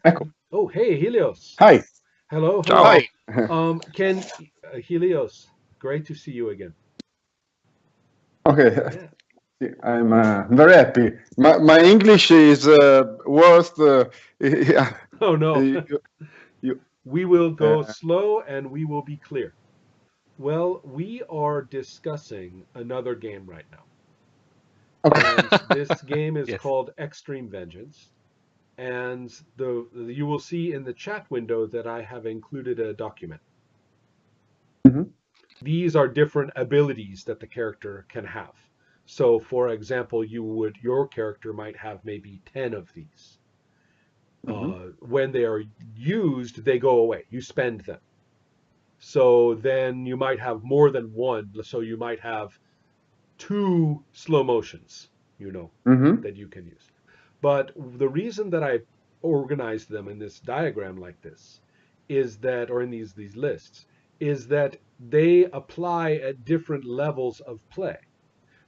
Ecco. Oh, hey, Helios. Hi. Hello, Ciao. hello. Hi. Can Helios, great to see you again. Okay. Yeah. I'm very happy. My English is worst. Yeah. Oh no. You, you, We will go uh, slow and we will be clear. Well, we are discussing another game right now. okay. And this game is Yes. called Extreme Vengeance. And you will see in the chat window that I have included a document. Mhm. These are different abilities that the character can have. So, for example, your character might have maybe 10 of these. Mhm. When they are used, they go away. You spend them. So then you might have more than one. So you might have two slow motions, Mhm. that you can use. But the reason that I organized them in this diagram like this is that, or in these lists, is that they apply at different levels of play.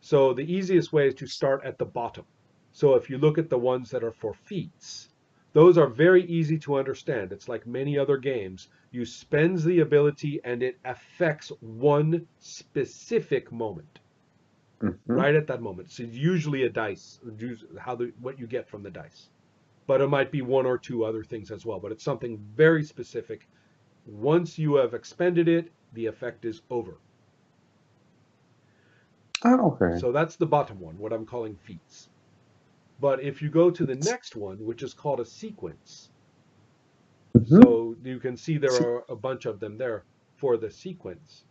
So the easiest way is to start at the bottom. So if you look at the ones that are for feats, those are very easy to understand. It's like many other games. You spend the ability and it affects one specific moment, Mhm. right at that moment. So it's usually a dice, what you get from the dice. But it might be one or two other things as well. But it's something very specific. Once you have expended it, the effect is over. Ah, okay. So that's the bottom one, what I'm calling feats. But if you go to the next one, which is called a sequence, Mhm. so you can see there See. are a bunch of them there for the sequence.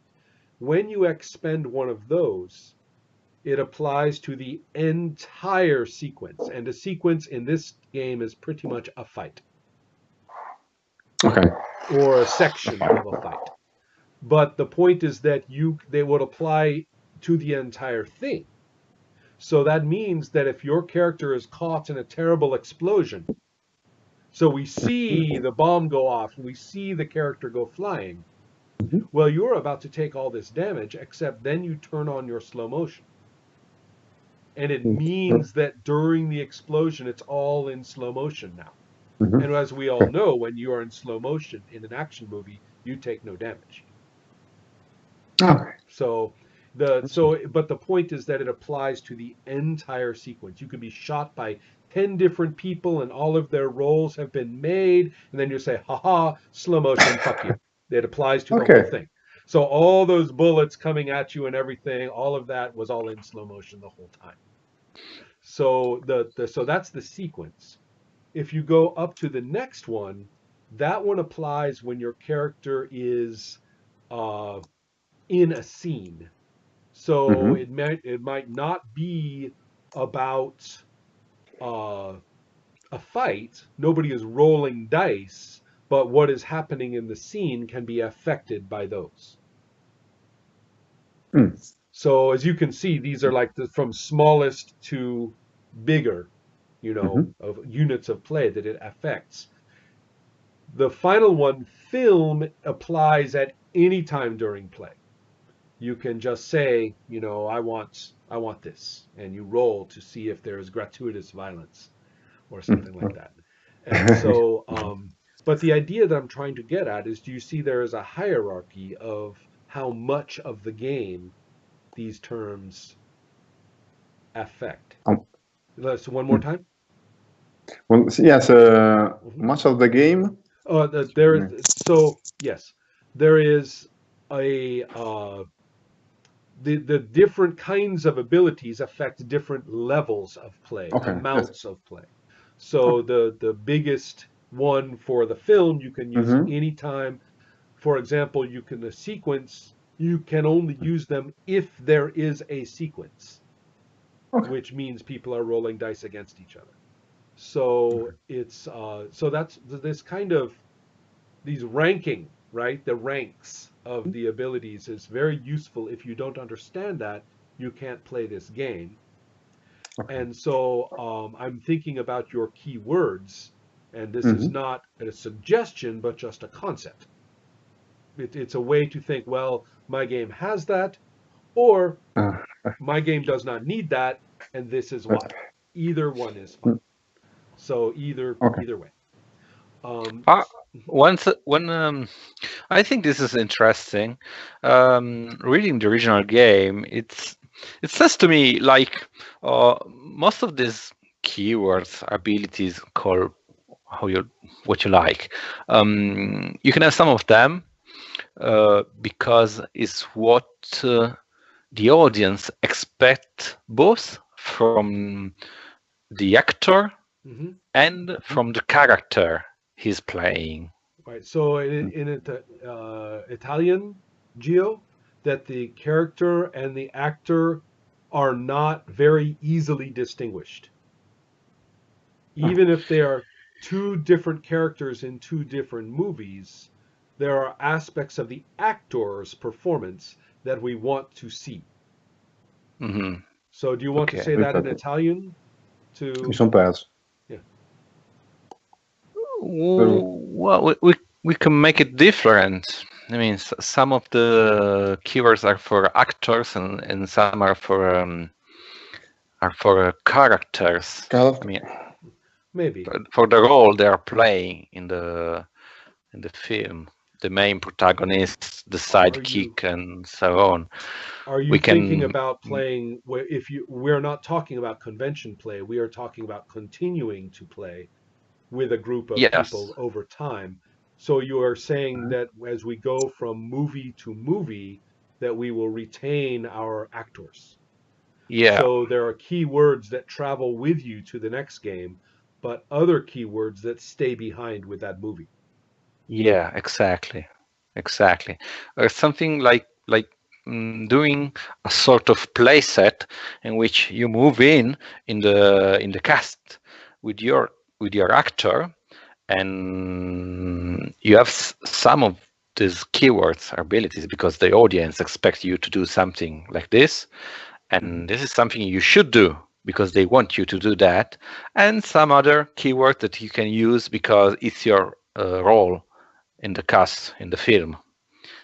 When you expend one of those, it applies to the entire sequence. And a sequence in this game is pretty much a fight Okay. or a section of a fight. But the point is that they would apply to the entire thing. So that means that if your character is caught in a terrible explosion, so we see the bomb go off, we see the character go flying. Mhm. Well, you're about to take all this damage, except then you turn on your slow motion. And it means that during the explosion, it's all in slow motion now. Mhm. And as we all Okay. know, when you are in slow motion in an action movie, you take no damage. Okay. So but the point is that it applies to the entire sequence. You can be shot by 10 different people and all of their roles have been made, and then you say, haha, slow motion, fuck you. It applies to the whole Okay. thing. So all those bullets coming at you and everything, all of that was all in slow motion the whole time. So so that's the sequence. If you go up to the next one, that one applies when your character is uh, in a scene. So Mhm. it might not be about uh, a fight. Nobody is rolling dice, but what is happening in the scene can be affected by those. Mm. So as you can see, these are like from smallest to bigger, Mhm. of units of play that it affects. The final one, film, applies at any time during play. You can just say, I want this, and you roll to see if there is gratuitous violence or something like Mm. that. And so, but the idea that I'm trying to get at is, do you see there is a hierarchy of how much of the game these terms affect? Um, So one more time. well, yes. Mhm. Much of the game. There is, so yes, there is a the different kinds of abilities affect different levels of play, Okay. Yes. amounts of play. So the biggest one for the film you can use Mhm. anytime. For example, you can the sequence, you can only use them if there is a sequence, Okay. which means people are rolling dice against each other. So so that's this kind of these ranking, right? The ranks of the abilities is very useful. If you don't understand that, you can't play this game. Okay. And so I'm thinking about your keywords, and this is Mhm. not a suggestion, but just a concept. It's a way to think, well, my game has that, or Uh, my game does not need that, and this is but- why. Either one is fine. mm, So either okay. either way. Um, Uh, once when I think this is interesting. Reading the original game, it says to me like most of these keywords, abilities, call how you what you like. You can have some of them because it's what the audience expect both from the actor mhm. and from the character he's playing. Right. So in Italian, Geo, that the character and the actor are not very easily distinguished. Ah, Even if they are two different characters in two different movies, there are aspects of the actor's performance that we want to see. Hmm. So do you want to Okay. say that in ripeto. Italian Mi to, sono perso. yeah. Devo- Well, we can make it different. I mean, some of the keywords are for actors and some are for characters. I Cal- mean, Maybe. for the role they are playing in the film, the main protagonist, the Are you sidekick, and so on. Are We you thinking can, about playing where if you we're not talking about convention play, we are talking about continuing to play with a group of yes, people over time. So you are saying Mhm. that as we go from movie to movie, that we will retain our actors. yeah, So there are keywords that travel with you to the next game, but other keywords that stay behind with that movie. yeah, exactly, exactly. Or something like doing a sort of play set in which you move in the cast with your actor, and you have some of these keywords or abilities because the audience expects you to do something like this, Mhm. and this is something you should do because they want you to do that, and some other keyword that you can use because it's your role in the cast in the film.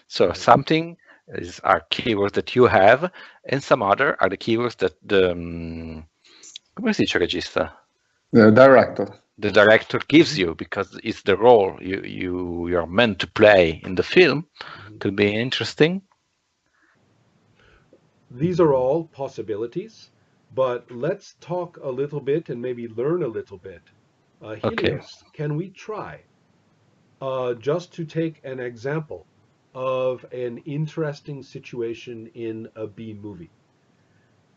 So Right. something is are keywords that you have, and some other are the keywords that the come si dice regista? The director. The director gives Mhm, you because it's the role you're meant to play in the film. mhm. Could be interesting. These are all possibilities, but let's talk a little bit and maybe learn a little bit. Okay. Helios, can we try just to take an example of an interesting situation in a B movie?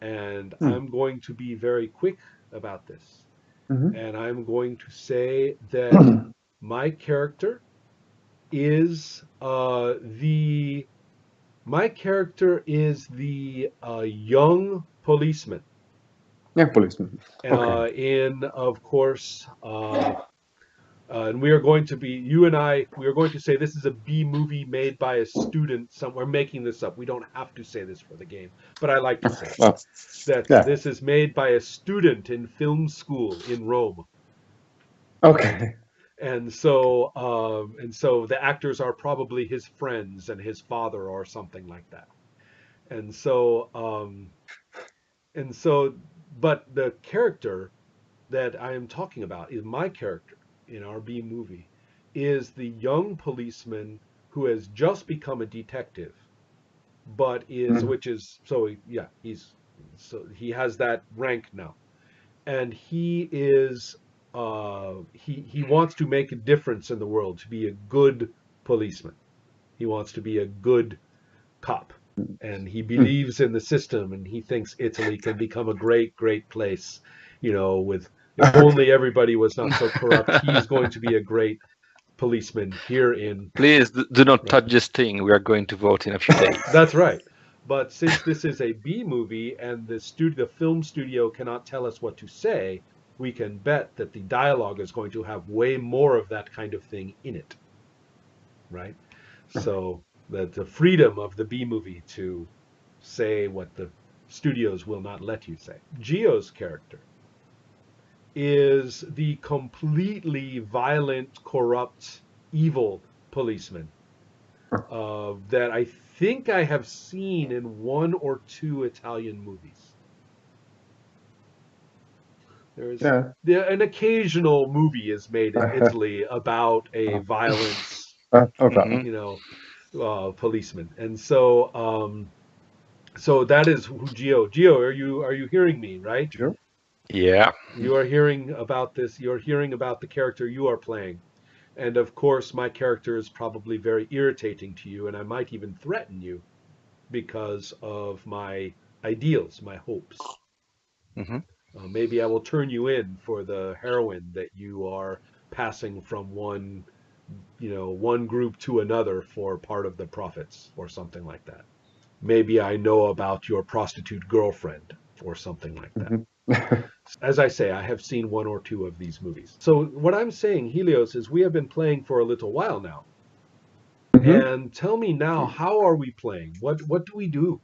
And Mm. I'm going to be very quick about this. Mhm. And I'm going to say that my character is my character is the young policeman. Yeah, policeman. Okay. In, of course, and we are going to be, you and I, we are going to say this is a B movie made by a student somewhere. Making this up. We don't have to say this for the game, but I like to say it. Well, That yeah. this is made by a student in film school in Rome. Okay. And so the actors are probably his friends and his father or something like that. And so, and so, but the character that I am talking about is my character in our B movie is the young policeman who has just become a detective, but is Mhm. which is so yeah, he has that rank now, and he wants to make a difference in the world, to be a good policeman. He wants to be a good cop, and he Mm. believes in the system, and he thinks Italy can become a great place, with if only everybody was not so corrupt. He's going to be a great policeman here in Please do not right. touch this thing. We are going to vote in a few days. That's right. But since this is a B movie and the film studio cannot tell us what to say, we can bet that the dialogue is going to have way more of that kind of thing in it, right? So that the freedom of the B movie to say what the studios will not let you say. Geo's character is the completely violent, corrupt, evil policeman that I think I have seen in one or two Italian movies. There's Yeah. an occasional movie is made in Italy about a violence, Okay. policeman, and so that is who Gio. Gio, are you hearing me? Right? Sure. Yeah. You are hearing about this. You're hearing about the character you are playing, and of course, my character is probably very irritating to you, and I might even threaten you because of my ideals, my hopes. Hmm. Maybe I will turn you in for the heroin that you are passing from one group to another for part of the profits or something like that. Maybe I know about your prostitute girlfriend or something like that. As I say, I have seen one or two of these movies. So what I'm saying, Helios, is we have been playing for a little while now. Mhm. And tell me now, how are we playing? What do we do?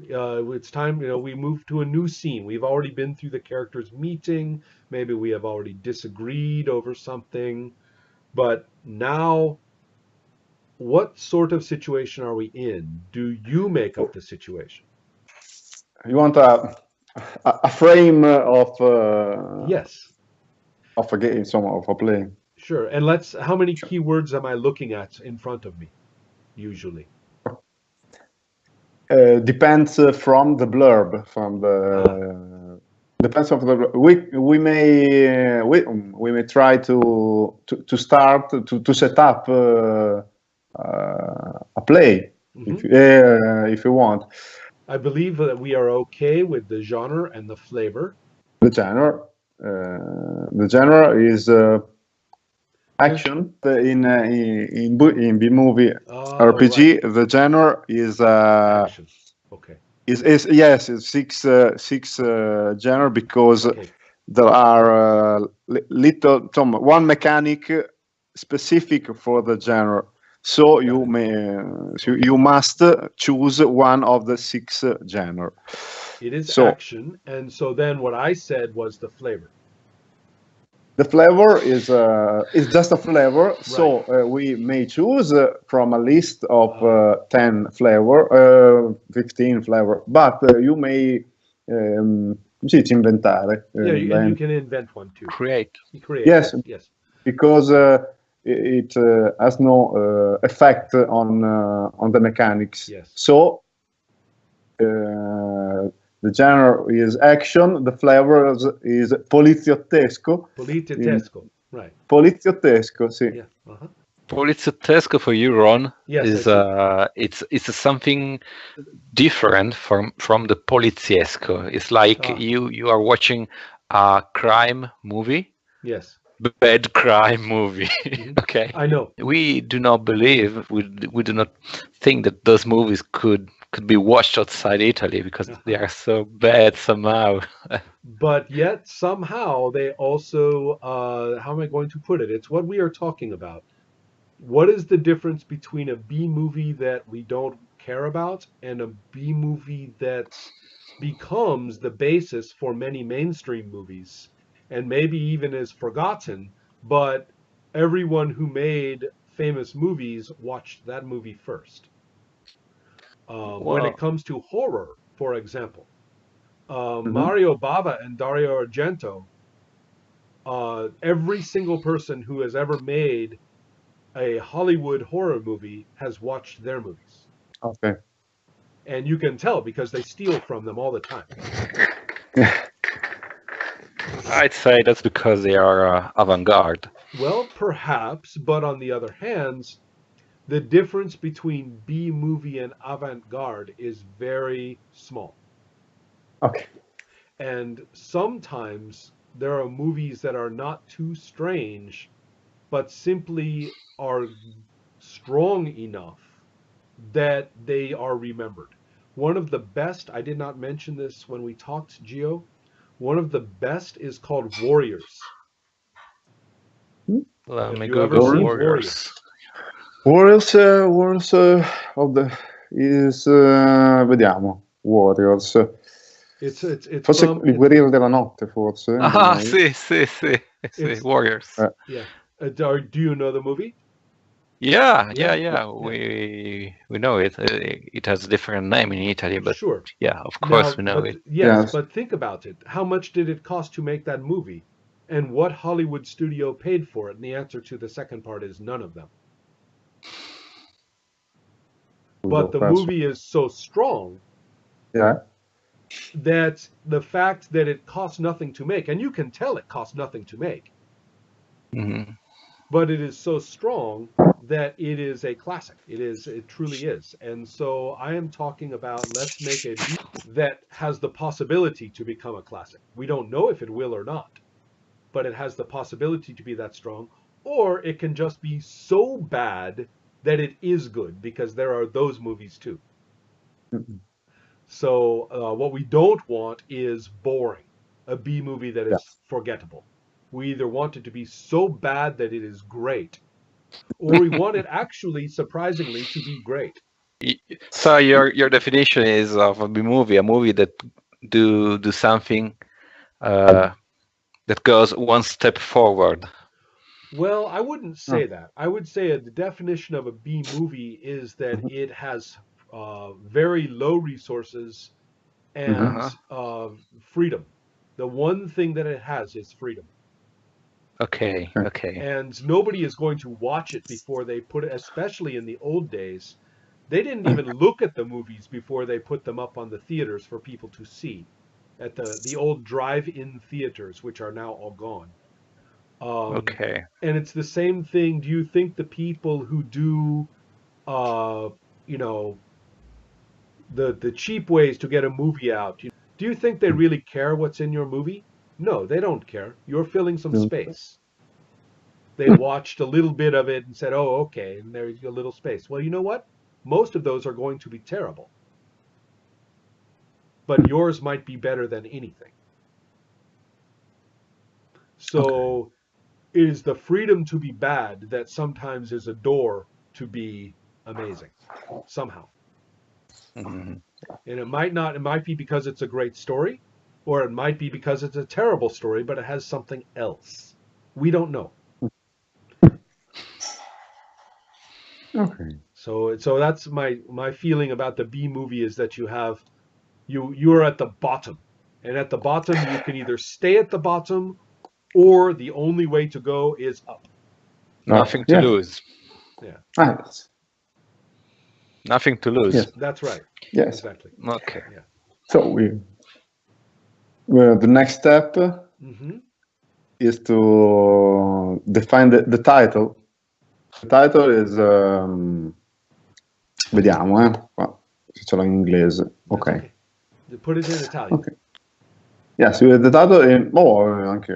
It's time, we move to a new scene. We've already been through the characters meeting. Maybe we have already disagreed over something. But now, what sort of situation are we in? Do you make up the situation? You want a frame Yes, of a game, some of a play. sure. And how many keywords am I looking at in front of me, usually? Depends from the blurb, from the depends of the we may try to start to set up a play if you want. I believe that we are okay with the genre and the flavor. The genre is action. In B movie RPG, Right. the genre is Action. Okay. is yes, it's six genre because Okay. there are one mechanic specific for the genre. So you must choose one of the six genre. It is So action, and so then what I said was the flavor. the flavor is just a flavor. So we may choose from a list of 10 flavor, 15 flavor, but you may inventare. Yeah, and you can invent one too. Create. Yes, yes. because it has no effect on the mechanics. Yes. So the genre is action. The flavor is poliziottesco. Poliziottesco, right? Poliziottesco, sì. Yeah. Uh-huh. Poliziottesco for you, Ron, yes, is it's something different from the poliziesco. It's like you are watching a crime movie. Yes. Bad crime movie. Okay. I know. We do not believe, we do not think that those movies could be watched outside Italy because they are so bad somehow. But yet somehow they also how am I going to put it? It's what we are talking about. What is the difference between a B movie that we don't care about and a B movie that becomes the basis for many mainstream movies and maybe even is forgotten, but everyone who made famous movies watched that movie first? When it comes to horror, for example, Mario Bava and Dario Argento, every single person who has ever made a Hollywood horror movie has watched their movies. Okay. And you can tell because they steal from them all the time. I'd say that's because they are avant-garde. Well, perhaps, but on the other hand, the difference between B movie and avant-garde is very small. Okay. And sometimes there are movies that are not too strange, but simply are strong enough that they are remembered. One of the best, I did not mention this when we talked, Gio, one of the best is called Warriors. Let me you ever Google seen Warriors. Warriors of the is vediamo Warriors. It's forse from, il guerriero della notte, forse. Sì. Warriors. Yeah. Do you know the movie? Yeah, Yeah, yeah. We know it. It has a different name in Italy, but Sure. yeah, of Now, course we know but it. yes, Yes. but think about it. How much did it cost to make that movie? And what Hollywood studio paid for it? And the answer to the second part is none of them. But the movie is so strong Yeah. that the fact that it costs nothing to make, and you can tell it costs nothing to make, Mhm. but it is so strong that it is a classic. It truly is. And so I am talking about, let's make a B that has the possibility to become a classic. We don't know if it will or not, but it has the possibility to be that strong, or it can just be so bad that it is good, because there are those movies too. Mhm. So what we don't want is boring, a B movie that Yeah. is forgettable. We either want it to be so bad that it is great, or we want it actually, surprisingly, to be great. So your definition is of a movie that do something that goes one step forward. Well, I wouldn't say that. I would say the definition of a B movie is that Mhm. it has very low resources and Uh-huh. freedom. The one thing that it has is freedom. Okay, Okay. okay. And nobody is going to watch it before they put it, especially in the old days. They didn't even look at the movies before they put them up on the theaters for people to see at the old drive-in theaters, which are now all gone. Um, Okay. and it's the same thing. Do you think the people who do, uh, you know, the cheap ways to get a movie out, do you think they really care what's in your movie? No, they don't care. You're filling some space. They watched a little bit of it and said, "Oh, okay," and there's a little space. Well, you know what? Most of those are going to be terrible, but yours might be better than anything. Okay. So it is the freedom to be bad that sometimes is a door to be amazing somehow. Mhm. And it might be because it's a great story, or it might be because it's a terrible story, but it has something else. We don't know. Okay. So that's my feeling about the B movie, is that you're at the bottom. And at the bottom you can either stay at the bottom, or the only way to go is up. Nothing to Yeah. lose. Yeah. Yes. Nothing to lose. Yes. That's right. Yes. Exactly. Okay. Yeah. So the next step Mm-hmm. is to define the title. The title is vediamo, qua, se ce l'ho in inglese. That's Ok. okay. Put it in Italian. Okay. Yes, the title anche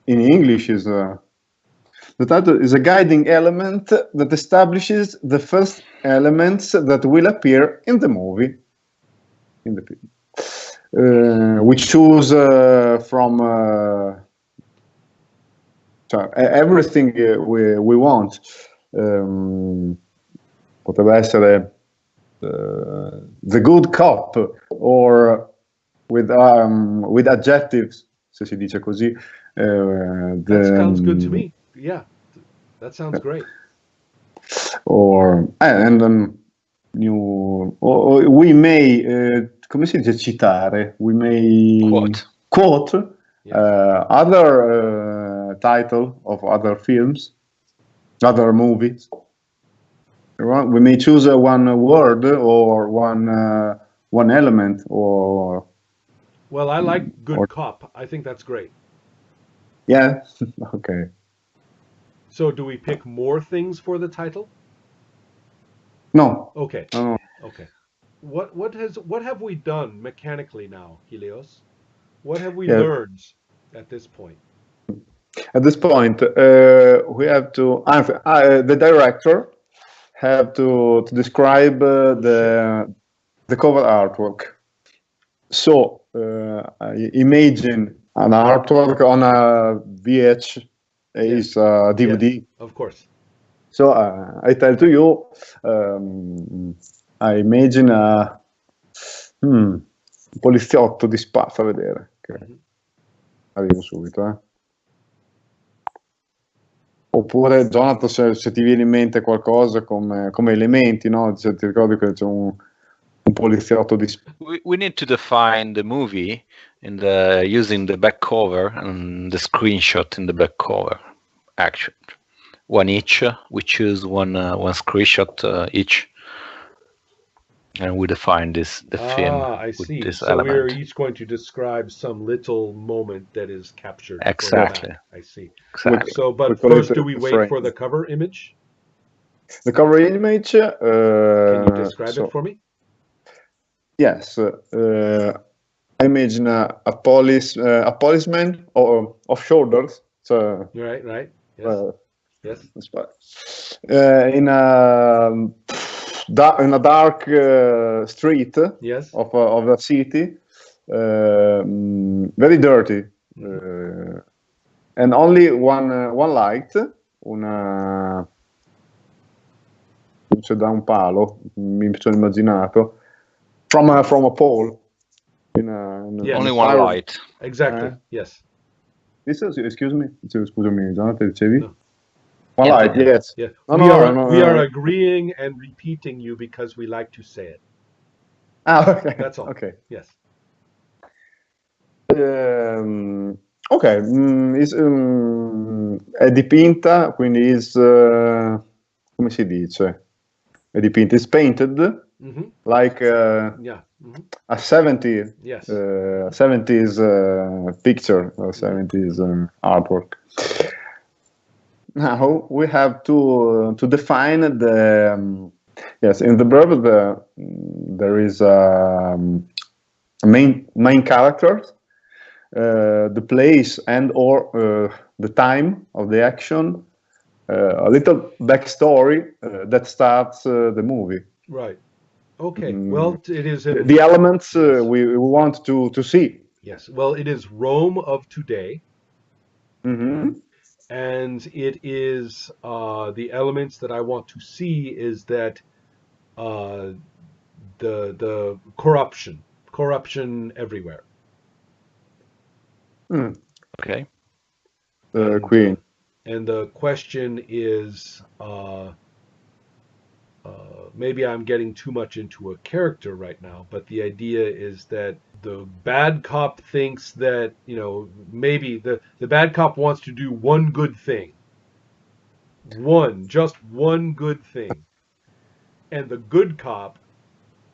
in English is the title is a guiding element that establishes the first elements that will appear in the movie. In the we choose from everything we want. Potrebbe essere the good cop, or with adjectives, se si dice così. That sounds good to me. Yeah. That sounds great. Or and you, or we may, come si dice citare? We may quote Yes. other title of other films, other movies. We may choose one word or one element, or Well, I like good cop. I think that's great. yeah. Okay. So do we pick more things for the title? No. Okay. No. Okay. What have we done mechanically now, Helios? What have we Yeah. learned at this point? At this point, we have to answer. The director have to describe the cover artwork. So imagine an artwork on a VH is a DVD. Yes, of course. So I tell to you, I imagine un poliziotto di spa, fa vedere. Okay. Arrivo subito. Oppure, Jonathan, se ti viene in mente qualcosa come elementi, no? Se ti ricordi che c'è un poliziotto di... We need to define the movie using the back cover and the screenshot in the back cover. Actually, one each. We choose one screenshot each, and we define the film I with see. this So element. we're each going to describe some little moment that is captured. Exactly. I see. Exactly. So, but We call first, it do we wait frame. for the cover image? The cover image... Can you describe it for me? Yes. I imagine a policeman of shoulders. So, Right. Yes. In a dark street Yes. of the city, very dirty, and only one light, luce da un palo, mi sono immaginato, from a pole. Yes. Only one light. Exactly. Yes. Excuse me, Jonathan, dicevi? No. One light, yes. Yeah. No, we are agreeing and repeating you because we like to say it. Okay. That's all. Okay. Yes. Ok, è dipinta, quindi come si dice? È dipinta, is painted like Yeah. a 70s, Yes. 70s picture, or 70s artwork. Now we have to define the yes, in the verb there is main characters, the place and or the time of the action, a little backstory that starts the movie. Right. Okay. Well, it is the elements we want to see. Yes. Well, it is Rome of today. Mm-hmm. And it is the elements that I want to see is that the corruption everywhere. Okay. The Queen. And the question is, maybe I'm getting too much into a character right now, but the idea is that the bad cop thinks that, maybe the bad cop wants to do one good thing. Just one good thing. And the good cop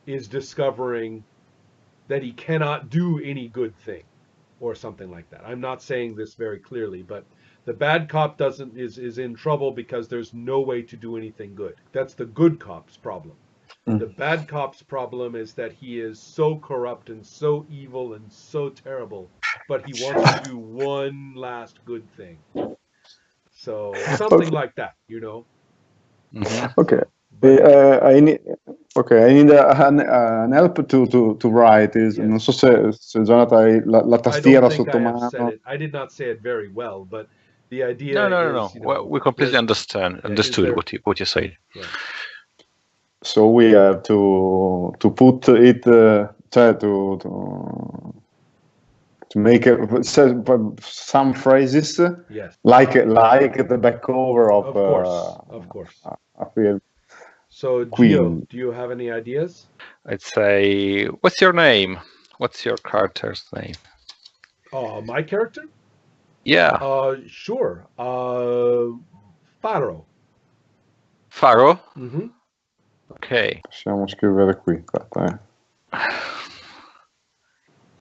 is discovering that he cannot do any good thing or something like that. I'm not saying this very clearly, but the bad cop is in trouble because there's no way to do anything good. That's the good cop's problem. The bad cop's problem is that he is so corrupt and so evil and so terrible, but he wants to do one last good thing. So something like that, Okay. I need an help to write. Yes. Non so se Jonathan hai la tastiera sotto mano. I did not say it very well, but the idea No. is, Well, we completely understood what you said. Yeah. So we have to put it, to make some phrases. Yes. Like the back cover of course. A film. So, Queen. Gio, do you have any ideas? I'd say, what's your name? What's your character's name? My character? Yeah. Sure. Faro. Faro? Mm-hmm. Ok. Possiamo scrivere qui. Aspetta,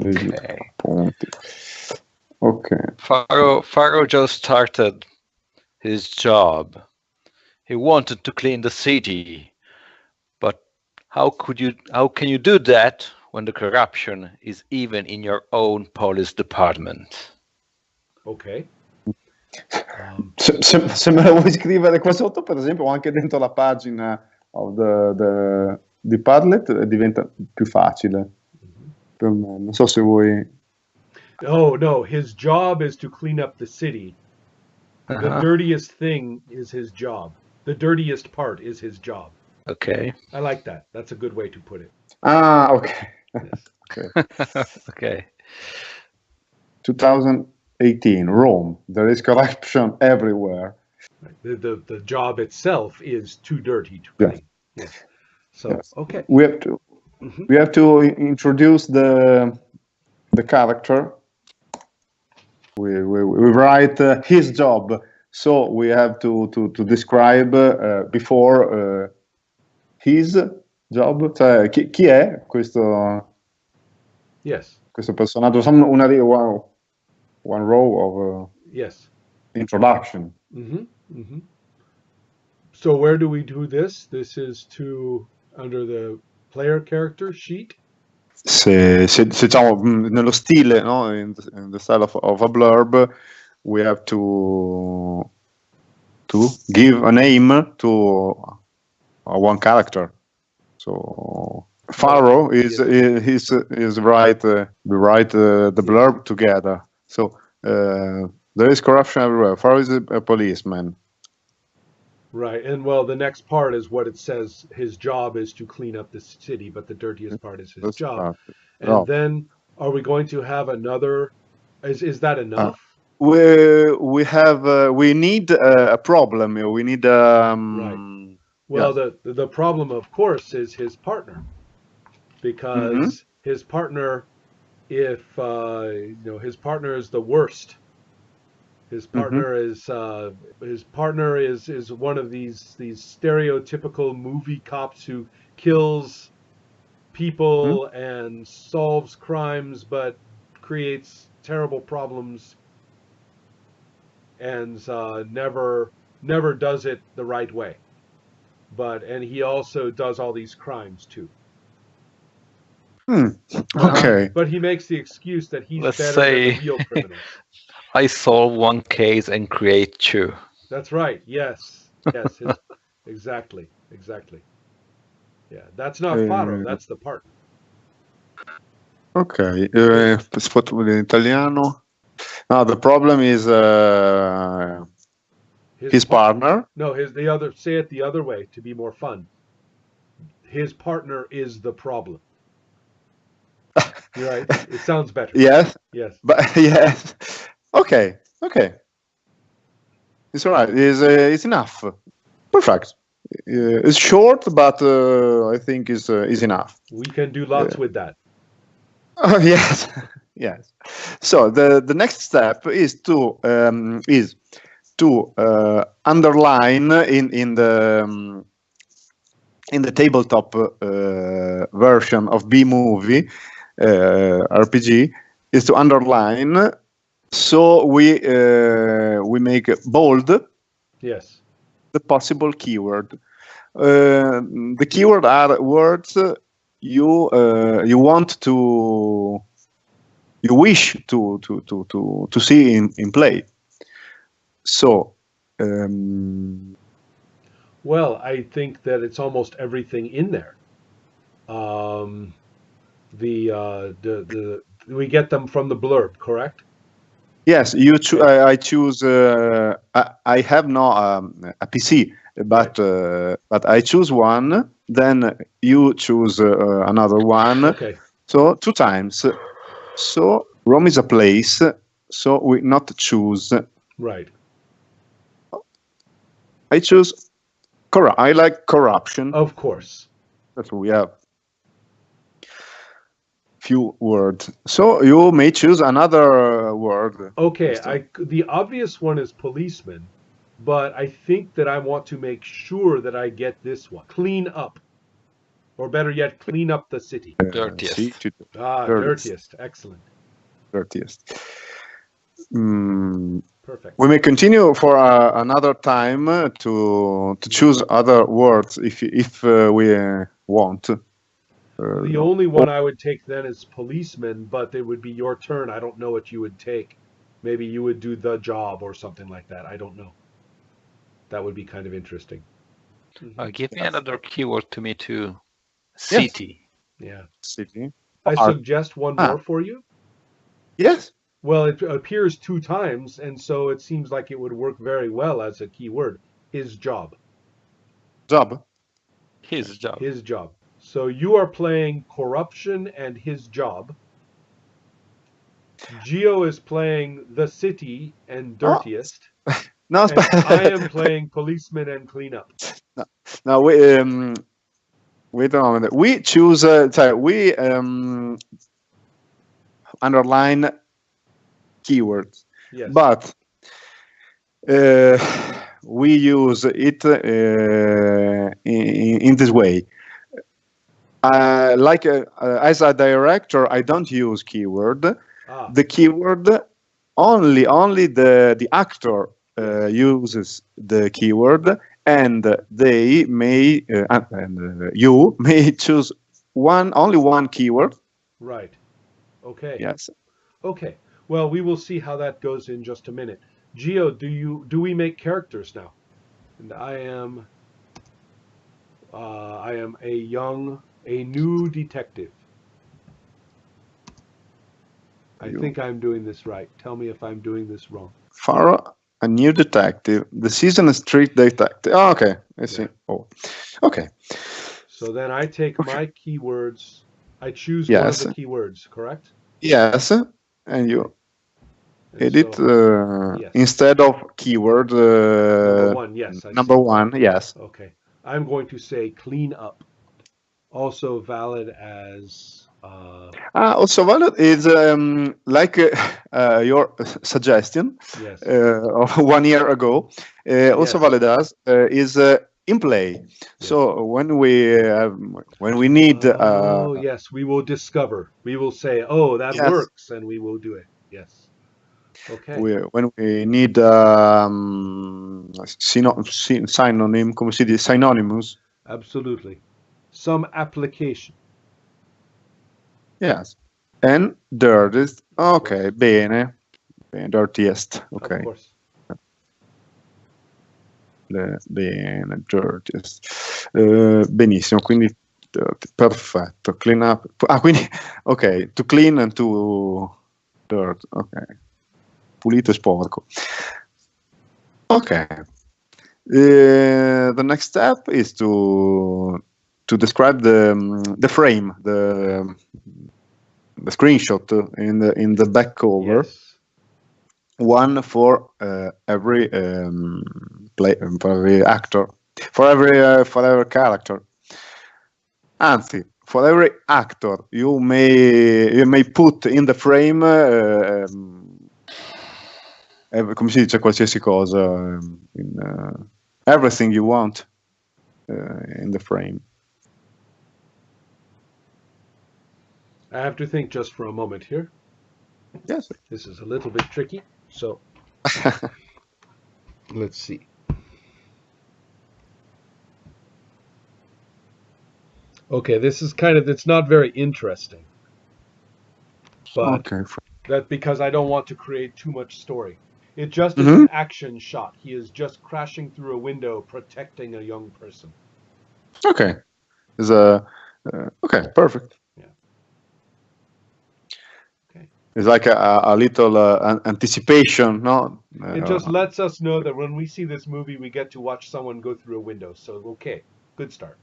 Okay. Punti. Okay. Faro just started his job. He wanted to clean the city, but how can you do that when the corruption is even in your own police department? Ok. Se me la vuoi scrivere qua sotto, per esempio, o anche dentro la pagina di Padlet, diventa più facile. Per me. Non so se vuoi. Oh, no. His job is to clean up the city. The dirtiest thing is his job. The dirtiest part is his job. Okay. I like that. That's a good way to put it. Okay. Yes. Okay. 2018, Rome. There is corruption everywhere. Right. The job itself is too dirty to Yes. clean. Yes. So Yes. okay. We have to Mhm. we have to introduce the character. We write his job, so we have to describe before his job, cioè chi è Yes. questo personaggio, one row of Yes. introduction. So where do we do this? This is under the player character sheet. Se diciamo nello stile, no? In the style of a blurb, we have to give a name to one character. So Faro is right. We write the blurb together. So there is corruption everywhere. Faro is a policeman. Right. And well, the next part is what it says. His job is to clean up the city, but the dirtiest part is his That's job. And no. then are we going to have another? Is that enough? We need a problem. We need Right. Well, the problem, of course, is his partner, because his partner, if his partner is the worst. His partner is one of these stereotypical movie cops who kills people and solves crimes, but creates terrible problems and never does it the right way. And he also does all these crimes too. Okay. But he makes the excuse that he's Let's better than say the real criminals. I solve one case and create two. That's right. Yes. Yes. Exactly. Yeah. That's not Faro. That's the partner. Ok, sfoto in italiano. No, the problem is his partner. No, say it the other way to be more fun. His partner is the problem. You're right. It sounds better. Yes. Yes. But yes. Okay. It's all right. It's enough. Perfect. It's short, but I think is enough. We can do lots with that. Oh, yes. Yes. So the next step is to underline in the tabletop version of B movie RPG is to underline. So we make bold. Yes. The possible keyword. The keyword are words you wish to see in play. So. Well, I think that it's almost everything in there. We get them from the blurb, correct? Yes, I choose. I have no a PC, but I choose one. Then you choose another one. Okay. So 2 times. So Rome is a place. So we not choose. Right. I choose. I like corruption. Of course. That's what we have. Few words. So you may choose another word. Okay, the obvious one is policeman, but I think that I want to make sure that I get this one. Clean up. Or better yet, clean up the city. Dirtiest. Dirtiest. Excellent. Dirtiest. Perfect. We may continue for another time to choose other words if we want. The only one I would take then is policeman, but it would be your turn. I don't know what you would take. Maybe you would do the job or something like that. I don't know. That would be kind of interesting. Give me another keyword to me too. City. Yes. Yeah. City. I suggest one more for you. Yes. Well, it appears 2 times, and so it seems like it would work very well as a keyword. His job. Job. His job. His job. So you are playing corruption and his job. Gio is playing the city and dirtiest. No, And I am playing policeman and cleanup. No, wait a moment. We choose. Sorry, we underline keywords, Yes. but we use it in this way. As a director, I don't use keyword. Ah, The keyword only the actor uses the keyword, and they may and you may choose only one keyword. right. Okay. Yes. Okay. Well, we will see how that goes in just a minute. Gio, do we make characters now? And I am a new detective. I You. think I'm doing this right. Tell me if I'm doing this wrong. Farah, a new detective. The season is street detective. Oh, okay, I see. Yeah. Oh, okay. So then I take my keywords. I choose one of Yes. the keywords, correct? Yes, and you And edit so, yes. instead of keyword Number one, yes, I number see. one. Yes. Okay. I'm going to say clean up. Also valid as Also valid is like your suggestion yes. of 1 year ago. Also Yes. valid as is in play. So when we need Oh, yes, we will discover. We will say, "Oh, that yes, works," and we will do it. Yes. Okay. when we need synonym, come si dice, synonymous. Absolutely. Some application. Yes. And dirtiest. Of Ok, course. bene. Dirtiest. Of Ok. course. Bene, dirtiest. Benissimo, quindi dirty. Perfetto. Clean up. Ah, quindi, ok, to clean and to dirt. Ok. Pulito e sporco. Ok. The next step is to describe the frame, the screenshot in the back cover. Yes. One for every for every actor, for every character. Anzi, for every actor, you may put in the frame come si dice, qualsiasi cosa, everything you want in the frame. I have to think just for a moment here. Yes. This is a little bit tricky. So let's see. Okay, this is it's not very interesting. But Okay. that's because I don't want to create too much story. It just is an action shot. He is just crashing through a window protecting a young person. Okay. Is okay, perfect. Yeah. Okay. It's like a little anticipation, no? It just lets us know that when we see this movie, we get to watch someone go through a window. So, okay, good start.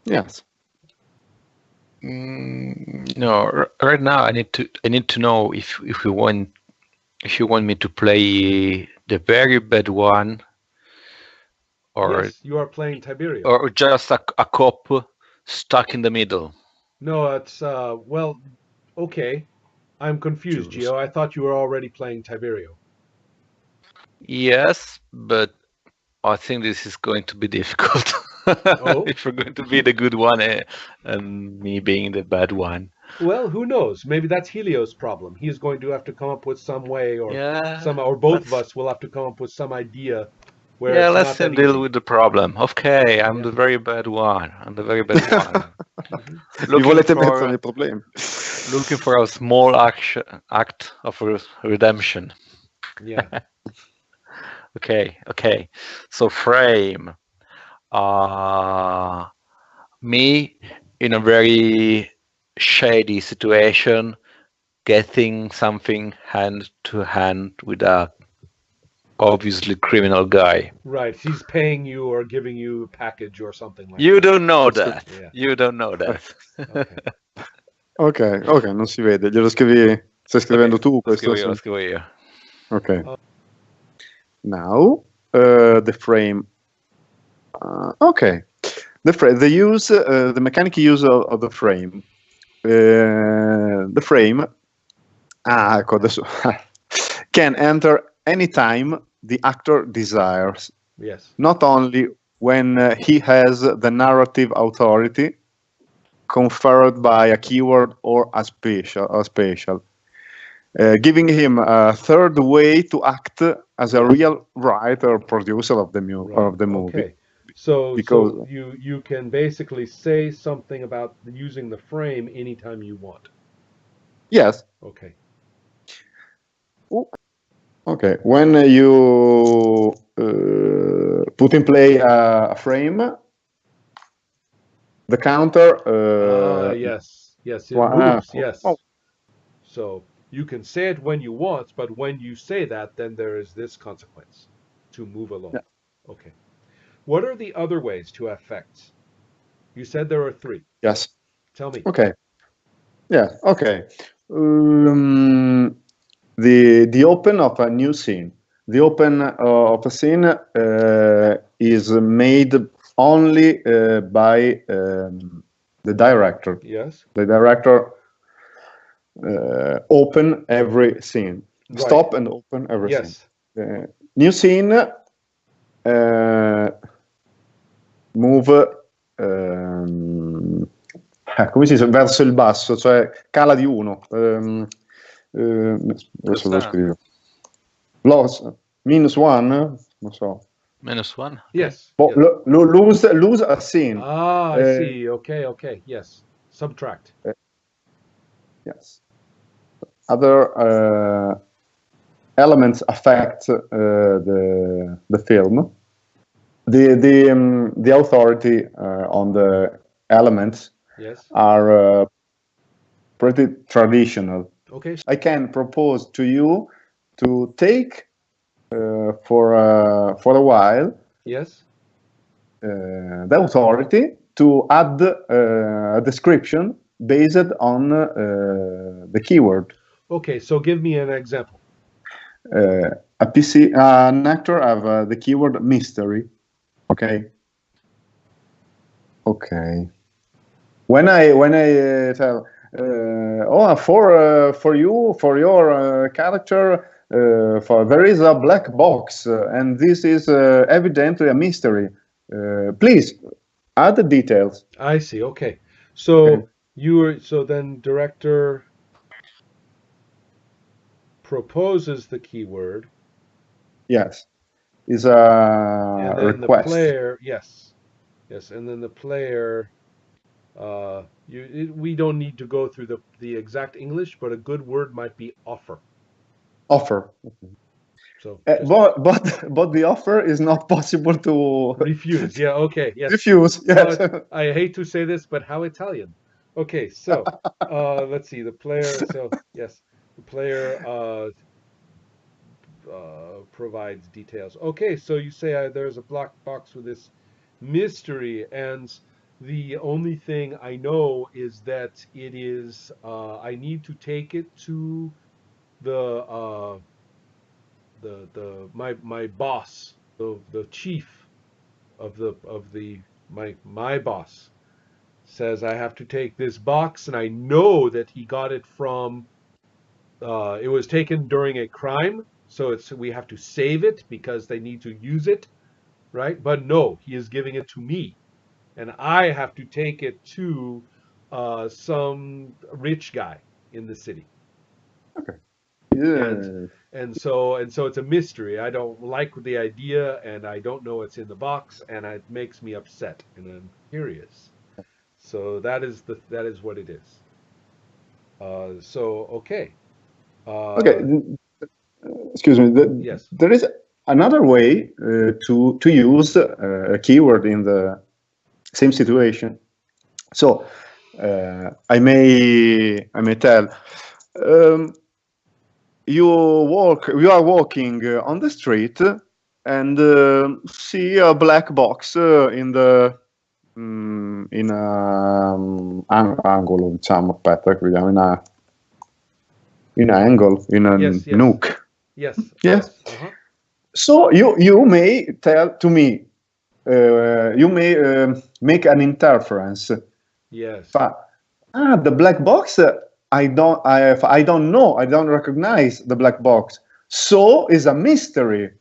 Yes. No, right now I need to know if you want me to play the very bad one, or yes, you are playing Tiberio. or just a cop stuck in the middle. No, it's well, okay. I'm confused, Gio. I thought you were already playing Tiberio. Yes, but I think this is going to be difficult. Oh? If you're going to be the good one and me being the bad one. Well, who knows? Maybe that's Helio's problem. He's going to have to come up with some way, or or both of us will have to come up with some idea where it's let's not that deal easy. with the problem. Okay, I'm the very bad one. I'm the very bad one. Looking for a small act of redemption. Yeah. Okay. So frame. Me in a very shady situation, getting something hand to hand with a obviously criminal guy. Right. He's paying you or giving you a package or something like You that. don't know that. Yeah. You don't know that. Ok, non si vede. Glielo scrivi. Stai scrivendo tu questo? Lo scrivo io. Ok. now the frame. Okay, the use, the mechanic use of the frame. The frame, ecco, adesso can enter anytime the actor desires, Yes. not only when he has the narrative authority conferred by a keyword or a spatial, giving him a third way to act as a real writer or producer of the movie. Okay. So Because so you can basically say something about using the frame anytime you want. yes, Okay. okay. When you put in play a frame, the counter. Yes. Yes, it Wa- moves. Yes. oh, So you can say it when you want, but when you say that, then there is this consequence to move along. yeah. Okay. What are the other ways to affect? You said there are 3. Yes. Tell me. Okay. Yeah. Okay. The open of a new scene. The open of a scene is made only by the director. Yes. The director open every scene. Right. Stop and open every Yes. scene. New scene. Move. Come si dice? Verso il basso, cioè cala di 1. Adesso lo scrivo. Loss, -1, non so. -1? Yes. Yes. Lose a scene. I see. Okay, okay. Yes. Subtract. Yes. Other elements affect the film. The authority on the elements Yes. are pretty traditional. Okay. I can propose to you to take for a while Yes. the authority to add a description based on the keyword. Okay, so give me an example. An actor have the keyword mystery. Okay. Okay. When I tell, for you, for your character, there is a black box, and this is evidently a mystery. Please add the details. I see. Okay. So Okay. so then director proposes the keyword. Yes, is And a then request. the player, yes. Yes, and then the player we don't need to go through the exact English, but a good word might be offer. Offer. So but the offer is not possible to refuse. Yeah, okay. Yes. refuse. Yes. But I hate to say this, but how Italian? Okay, so let's see. The player. So yes, the player provides details. Okay, so you say there's a black box with this mystery, and the only thing I know is that it is. I need to take it to the my boss, the chief of my boss says I have to take this box, and I know that he got it from. It was taken during a crime, so we have to save it because they need to use it, right? But no, he is giving it to me, and I have to take it to some rich guy in the city. Okay. Yeah. And so it's a mystery. I don't like the idea, and I don't know what's in the box, and it makes me upset, and I'm curious. So that is what it is. So okay. Okay. Excuse me. Yes. There is another way to use a keyword in the same situation. So I may tell. You are walking on the street and see a black box in the angolo, diciamo, aspetta, che vediamo, in angle, in a Yes, yes. nook. Yes. Yes. Uh-huh. So you may tell to me, you may make an interference. Yes. But the black box, I don't know. I don't recognize the black box. So it's a mystery.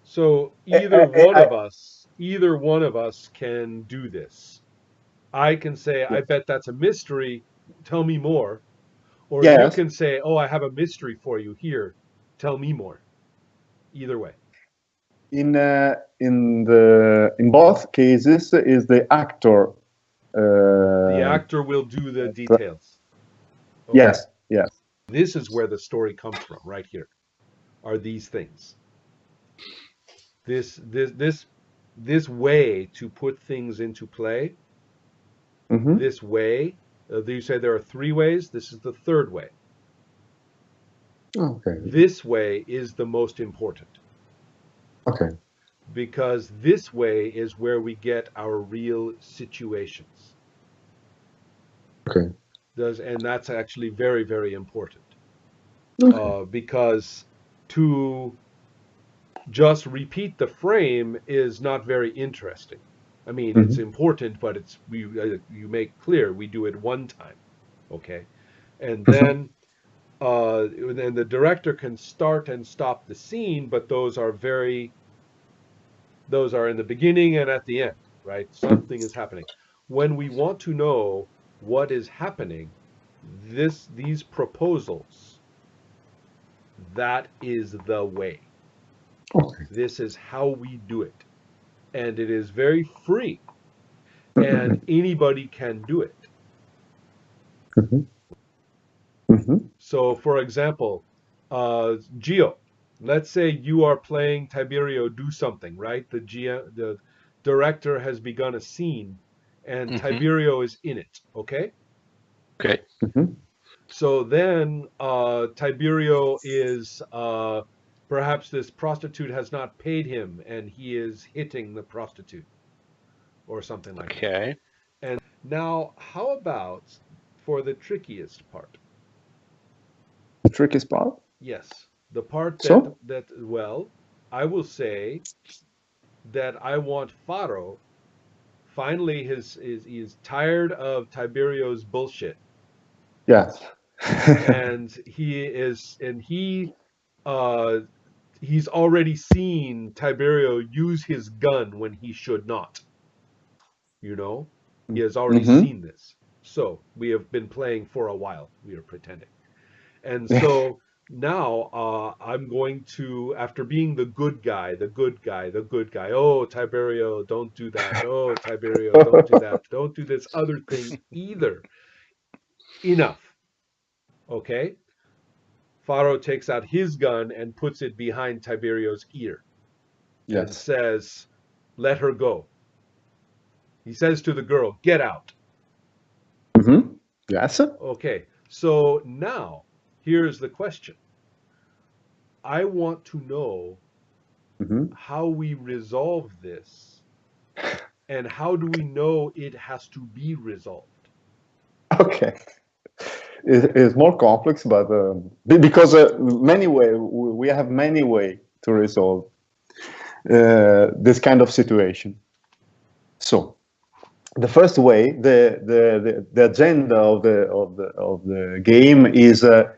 So either one of us can do this. I can say, I bet that's a mystery. Tell me more. Or you Yes. can say, oh, I have a mystery for you here. Tell me more. Either way. In both cases, is the actor. The actor will do the details. Okay. Yes. Yes. This is where the story comes from, right here. Are these things. This way to put things into play. Mm-hmm. This way. You say there are 3 ways. This is the 3rd way. Okay. This way is the most important. Okay. Because this way is where we get our real situations. Okay. And that's actually very, very important. Okay. Because to just repeat the frame is not very interesting. I mean, it's important, but you make clear we do it one time, okay? And then the director can start and stop the scene, but those are in the beginning and at the end, right? Something is happening. When we want to know what is happening, these proposals, that is the way. Okay. This is how we do it. And it is very free. And anybody can do it. So, for example, Gio, let's say you are playing Tiberio do something, right? The director has begun a scene, and Tiberio is in it. Okay. Okay. So then Tiberio is perhaps this prostitute has not paid him, and he is hitting the prostitute, or something like that. Okay. And now, how about for the trickiest part? The trickiest part? Yes, the part So? well, I will say that I want Faro. Finally, he's tired of Tiberio's bullshit, Yes. and he's already seen Tiberio use his gun when he should not. You know, he has already seen this. So we have been playing for a while. We are pretending. And so now I'm going to, after being the good guy, oh, Tiberio, don't do that. Oh, Tiberio, don't do that. Don't do this other thing either. Enough. Okay? Faro takes out his gun and puts it behind Tiberio's ear and Yes. says, let her go. He says to the girl, get out. Yes. Okay, so now here's the question. I want to know how we resolve this, and how do we know it has to be resolved? Okay. It's more complex, but because we have many way to resolve this kind of situation. So, the first way, the agenda of the game is to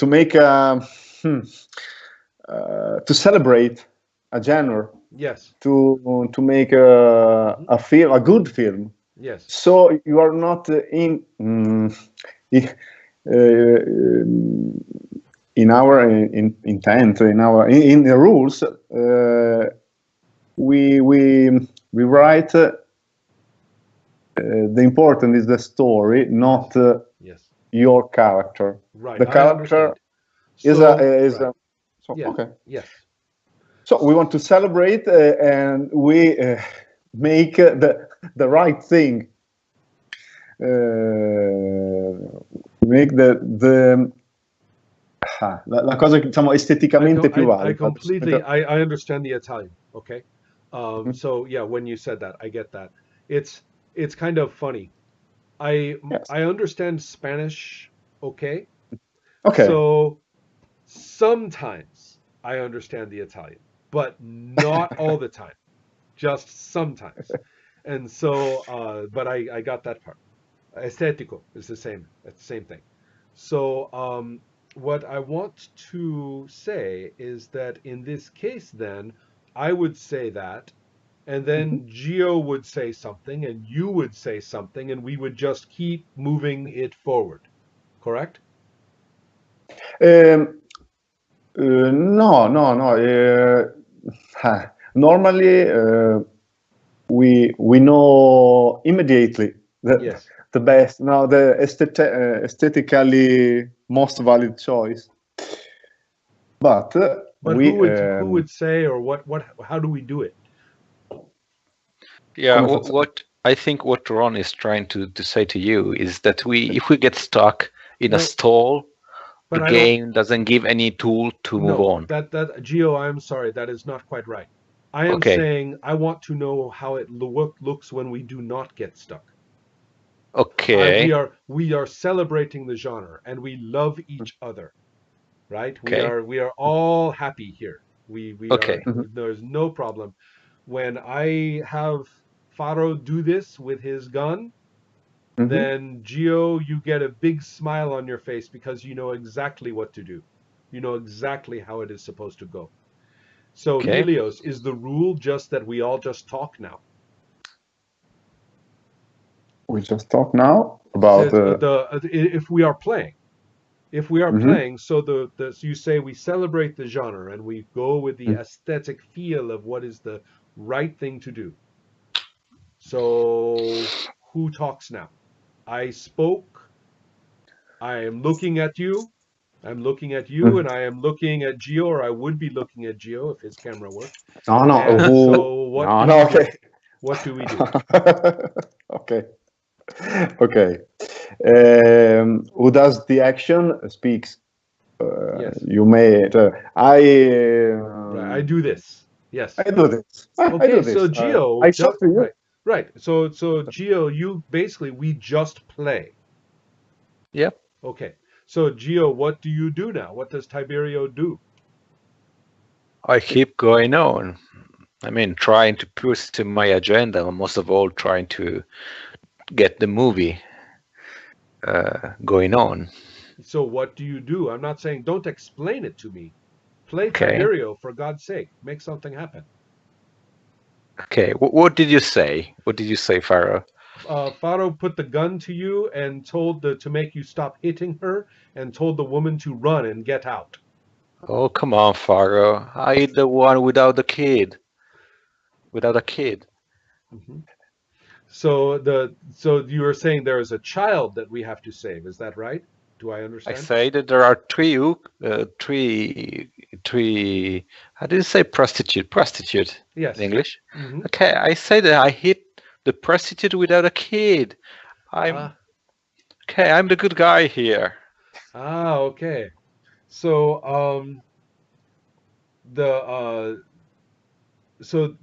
make to celebrate a genre. Yes. To make a good film. Yes. So you are not in our intent, in the rules. We write. The important is the story, not yes. your character. Right. The character is right. So, yeah. Okay. Yes. So we want to celebrate, and we make the right thing. Make la cosa che diciamo esteticamente più valida. I understand the Italian. Okay. So yeah, when you said that, I get that. It's kind of funny. I understand Spanish. Okay. Okay. So Sometimes I understand the Italian, but not all the time, just sometimes. And so, but I got that part. Estetico is the same. It's the same thing. So, what I want to say is that in this case, then I would say that, and then Geo would say something, and you would say something, and we would just keep moving it forward. Correct? No, no, no. Normally, we know immediately that Yes. the best, no, the aesthetically most valid choice. But But we who would say, or what how do we do it? Yeah, Come facciamo? what I think what Ron is trying to say to you is that if we get stuck in No, a stall, but the I don't game doesn't give any tool to move no, on. that Geo, I'm sorry, that is not quite right. I am Okay, saying I want to know how it looks when we do not get stuck. okay, We are celebrating the genre and we love each other, right? okay, We are all happy here. We are okay, Mhm, there's no problem. When I have Faro do this with his gun, mhm. then Geo, you get a big smile on your face because you know exactly what to do. You know exactly how it is supposed to go. So okay. Helios, is the rule just that we all just talk now? We just talk now about If we are playing, mhm, so so you say we celebrate the genre and we go with the mhm. aesthetic feel of what is the right thing to do. So who talks now? I spoke. I am looking at you. I'm looking at you, and I am looking at Geo, or I would be looking at Geo if his camera worked. No, no, And who? so what No, do no, we do? okay. What do we do? Okay, okay. Who does the action speaks. Yes. You may. Right. I do this. Yes. I do this. I do Okay, so this. Geo I show just to you. right. Right. So Geo, you basically we just play. Yep. Okay. So Geo, what do you do now? What does Tiberio do? I keep going on. I mean, trying to pursue my agenda, and most of all, trying to get the movie going on. So what do you do? I'm not saying don't explain it to me. Play Okay. Tiberio for God's sake. Make something happen. Okay. What did you say? What did you say, Pharaoh? Faro put the gun to you and told to make you stop hitting her and told the woman to run and get out. Oh, come on, Pharaoh. I the one without the kid. Without a kid. hmm So you were saying there is a child that we have to save. Is that right? Do I I understand? say that there are three. How do you say prostitute? Prostitute in Yes. English. hmm Okay, I say that I hit the prostitute without a kid. I'm Ah, okay. I'm the good guy here. okay. So the so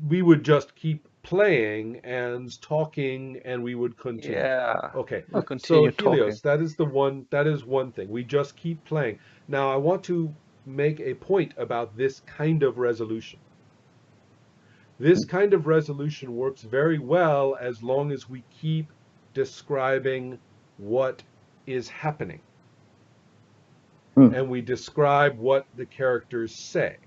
we would just keep playing and talking and we would continue. Yeah, Okay. we'll So continue talking. Helios, that is one thing. We just keep playing. Now I want to make a point about this kind of resolution. This kind of resolution works very well as long as we keep describing what is happening Mm, and we describe what the characters say.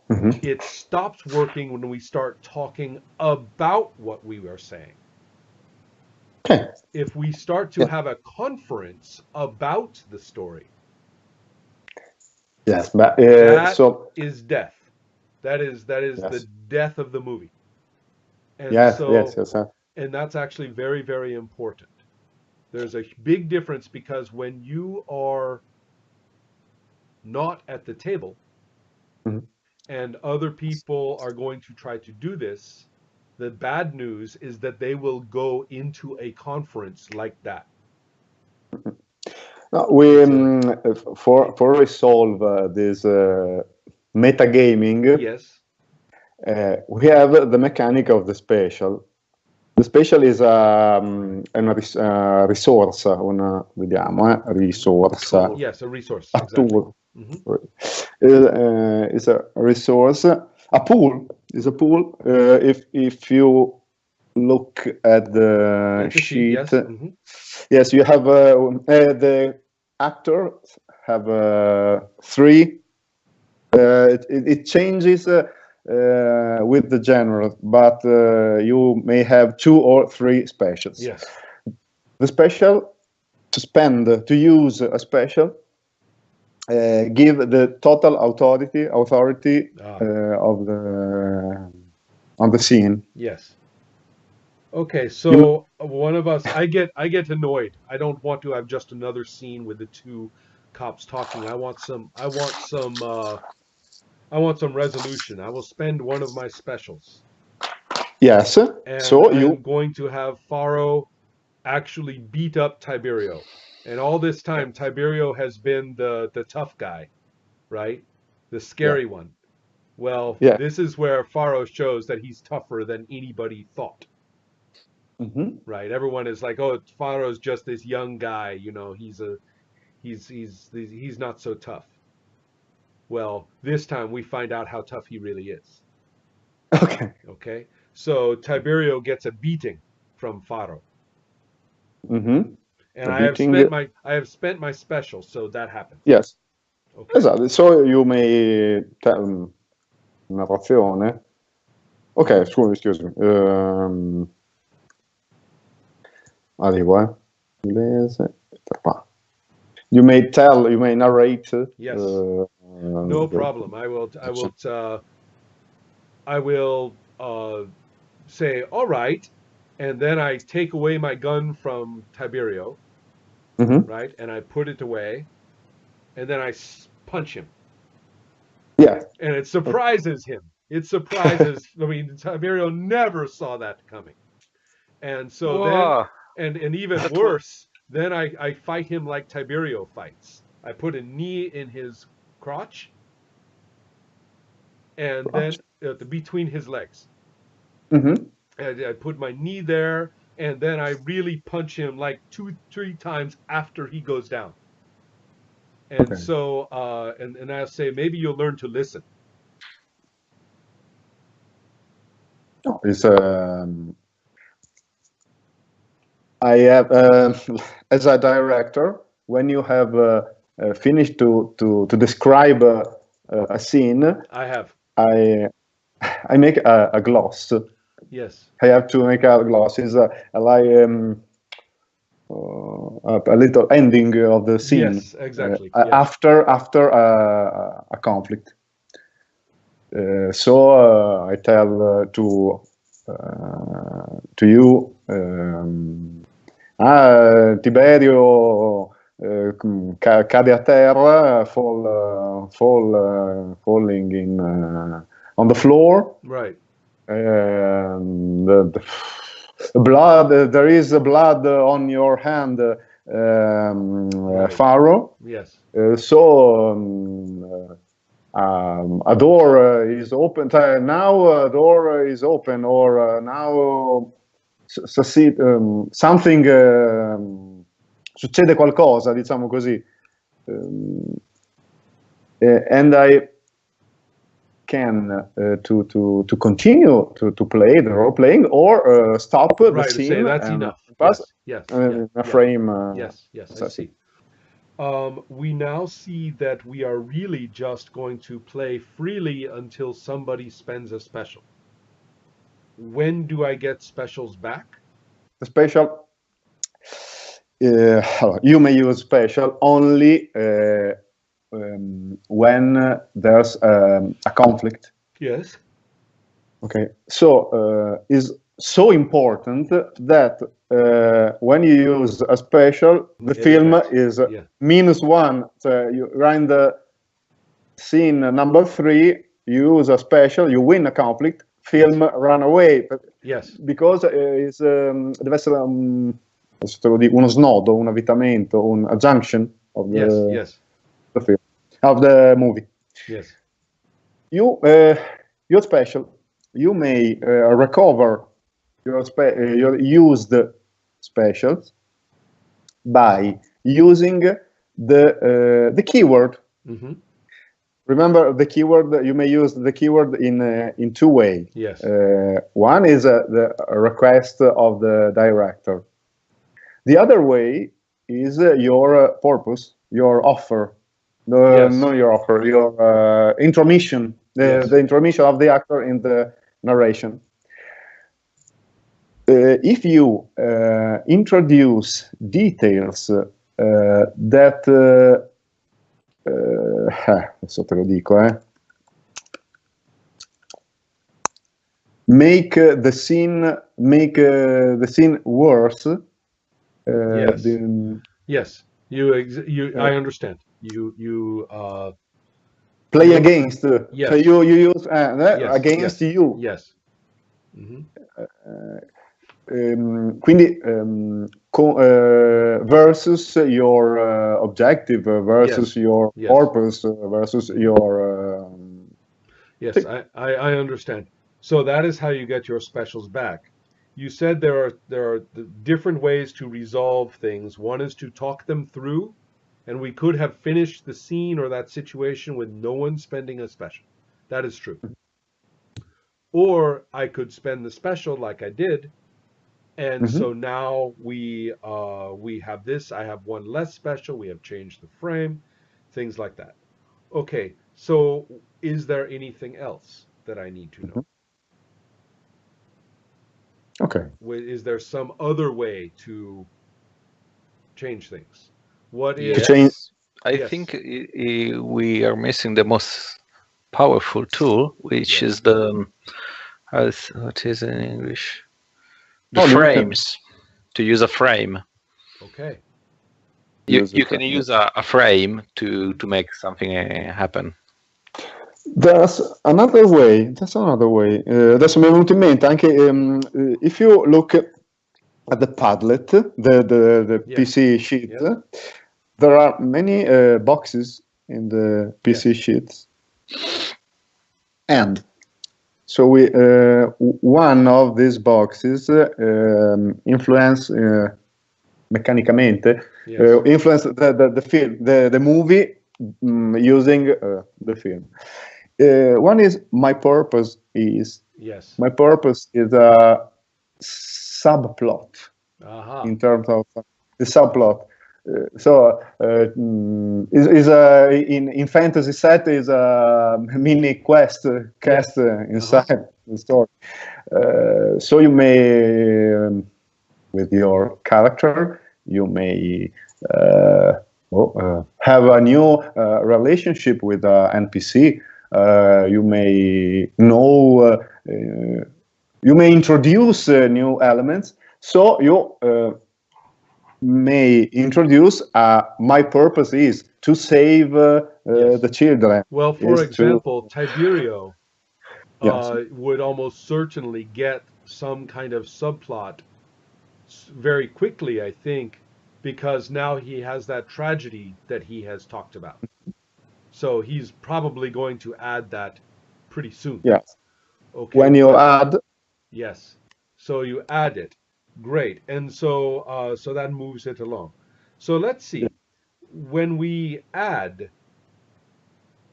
mhm. It stops working when we start talking about what we are saying. Okay. If we start to Yeah. have a conference about the story, Yes, but that so is death. That is the yes, death of the movie. And yes, yes, so yes. and that's actually very, very important. There's a big difference because when you are not at the table Mhm. and other people are going to try to do this, the bad news is that they will go into a conference like that. No, we It's a for resolve this metagaming, yes. we have the mechanic of the special. The special is resource, vediamo, resource. Yes, a resource. A Exactly. tool. Mhm. Is a resource. A pool is a pool. If you look at the At the sheet, yes. Mhm. yes, you have the actors have three. It changes with the general, but you may have 2 or 3 specials. Yes. The special to use a special, give the total authority of the on the scene. Yes. Okay, so one of us, I get annoyed. I don't want to have just another scene with the two cops talking. I want some resolution. I will spend one of my specials. Yes. And So I'm going to have Faro actually beat up Tiberio. And all this time Tiberio has been the tough guy, right? The scary one. Well, Yeah. this is where Faro shows that he's tougher than anybody thought. Mm-hmm. Right? Everyone is like, "Oh, Faro's just this young guy, he's not so tough." Well, this time we find out how tough he really is. Okay. Okay? So Tiberio gets a beating from Faro. Mm-hmm. And I have spent my special, so that happens. Yes. Okay. Esatto. So you may narrazione. Okay, excuse me. Arrivo, inglese. Qua. You may narrate. Yes. No problem. I will say, all right, and then I take away my gun from Tiberio, right, and I put it away, and then I punch him. Yeah. And it surprises him. It surprises. I mean, Tiberio never saw that coming, and so then, and even worse, then I fight him like Tiberio fights. I put a knee in his crotch, and then between his legs. Mm-hmm. I put my knee there, and then I really punch him like 2-3 times after he goes down. And so, and I'll say, maybe you'll learn to listen. No, it's I have as a director, when you have finished to describe a scene, I make a gloss. Yes. I have to make a gloss. It's like a little ending of the scene. Yes, exactly. After a conflict. So I tell to you, Tiberio cade a terra, falling in on the floor. Right. The blood. There is blood on your hand, Faro. Yes. So a door is open now. A door is open, or now something succede qualcosa, diciamo così. And I can to continue to play the role playing, or stop the scene. Say that's enough. Yes. A frame. Yes. I see. We now see that we are really just going to play freely until somebody spends a special. When do I get specials back? The special, you may use special only when there's a conflict. Yes. Okay. So is so important that when you use a special, the film is -1. So you're in the scene number 3, you use a special, you win a conflict, film run away. Yes. Because deve essere uno snodo, un avvitamento, a junction of the film, of the movie. Yes. Your special, you may recover your used specials by using the keyword. Hmm. Remember, the keyword, you may use the keyword in two ways. Yes. One is the request of the director. The other way is your purpose, your offer. Yes. Not your offer, your intromission, Yes. the intromission of the actor in the narration. If you introduce details that adesso te lo dico, make the scene worse. Yes. Yes. I uh, understand. You play look- against. Yes. So you use Yes. against Yes. you. Yes. Hmm. Quindi versus your objective, versus Yes. your Yes. purpose, versus your Yes, I understand. So that is how you get your specials back. You said there are different ways to resolve things. One is to talk them through, and we could have finished the scene or that situation with no one spending a special. That is true. Or I could spend the special like I did, and Mhm. so now we have this. I have one less special. We have changed the frame, things like that. Okay, so is there anything else that I need to know? Okay. Is there some other way to change things? What To is, change. Yes, I yes, think we are missing the most powerful tool, which yes, is the what is in English? The Oh, frames. To use a frame. okay, You can use a frame to make something happen. There's another way. There's another way. Adesso mi è venuto in mente anche if you look at the Padlet, the yes, PC sheet, yes, there are many boxes in the PC yes, sheets, and so we one of these boxes influence meccanicamente yes, influence the film, the movie using the film. One is my purpose is yes, a subplot aha, in terms of the subplot. Is in fantasy set is a mini quest yes, inside the story. So you may with your character you may have a new relationship with an NPC. You may know. You may introduce new elements. So you may introduce. My purpose is to save yes. the children. Well, for Is to example, Tiberio yes. would almost certainly get some kind of subplot very quickly, I think, because now he has that tragedy that he has talked about. So he's probably going to add that pretty soon. Yes. Okay, When you good. add. Yes. So you add it. Great. And so that moves it along. So let's see. When we add,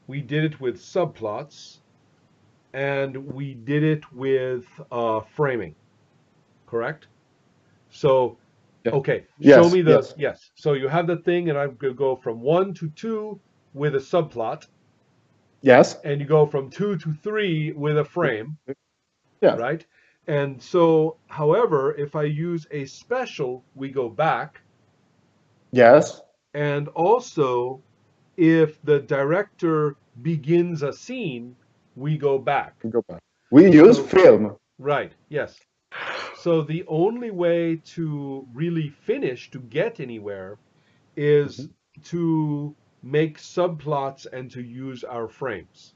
we did it with subplots and we did it with framing, correct? So, Yeah. okay, show Yes. me the, Yes. yes. So you have the thing and I'm going to go from 1 to 2 with a subplot Yes. and you go from 2 to 3 with a frame, Yeah. right? And so, however, if I use a special, we go back. Yes. And also, if the director begins a scene, we go back. Go back. We use So, film. right, yes. So the only way to really finish, to get anywhere, is to make subplots and to use our frames.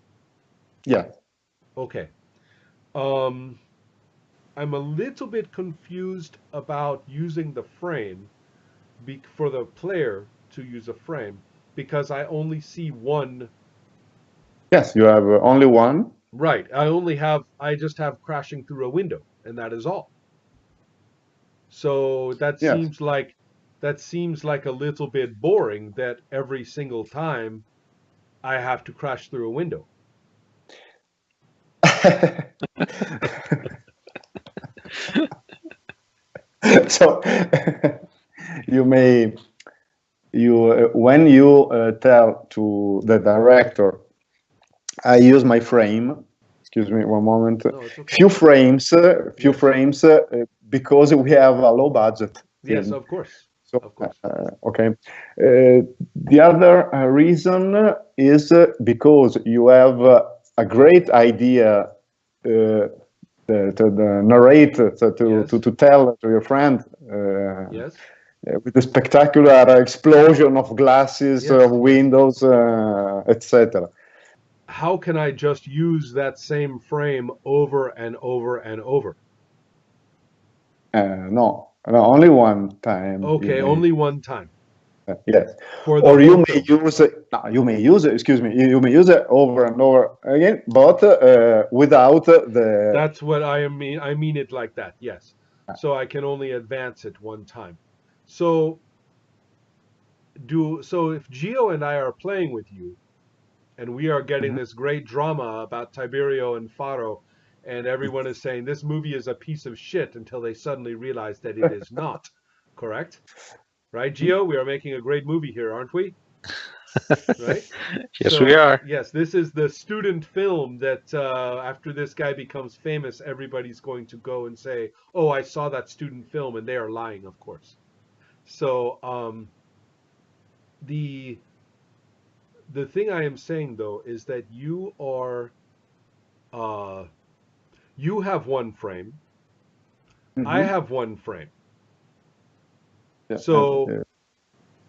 Yeah. Okay. Um, I'm a little bit confused about using the frame for the player to use a frame because I only see one. Yes. You have only one. Right. I just have crashing through a window, and that is all. So that Yes. seems like a little bit boring that every single time I have to crash through a window. So you may when you tell to the director, I use my frame. Excuse me, one moment. No, it's okay. Few frames, Yes. because we have a low budget Yes, film. of course. So, Of course. okay. The other reason is because you have a great idea to narrate, Yes. to tell to your friend. Yes. With the spectacular explosion of glasses, Yes, of yes. windows, etc. How can I just use that same frame over and over and over? No, only one time. Okay, only one time Yes, for the or whole you may film. use it. No, you may use it. Excuse me. You may use it over and over again, but without the. That's what I mean. I mean it like that. Yes. So I can only advance it one time. So if Gio and I are playing with you and we are getting Mhm. this great drama about Tiberio and Faro, and everyone is saying this movie is a piece of shit until they suddenly realize that it is not. Correct? Right, Gio? We are making a great movie here, aren't we? Right? Yes, So, we are. yes, this is the student film that after this guy becomes famous, everybody's going to go and say, oh, I saw that student film, and they are lying, of course. So, the thing I am saying though is that uh, you have one frame, I Mhm. have one frame. Yeah, So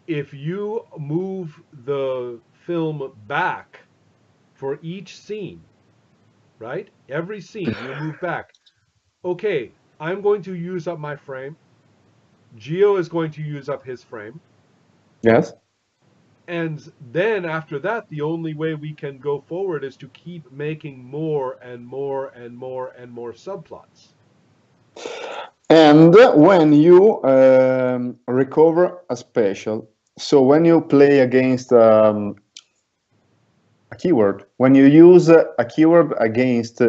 if you move the film back for each scene, right? Every scene you move back. Okay, I'm going to use up my frame. Gio is going to use up his frame. yes. And then after that, the only way we can go forward is to keep making more and more and more and more subplots. And when you recover a special, so when you play against a keyword, when you use a keyword against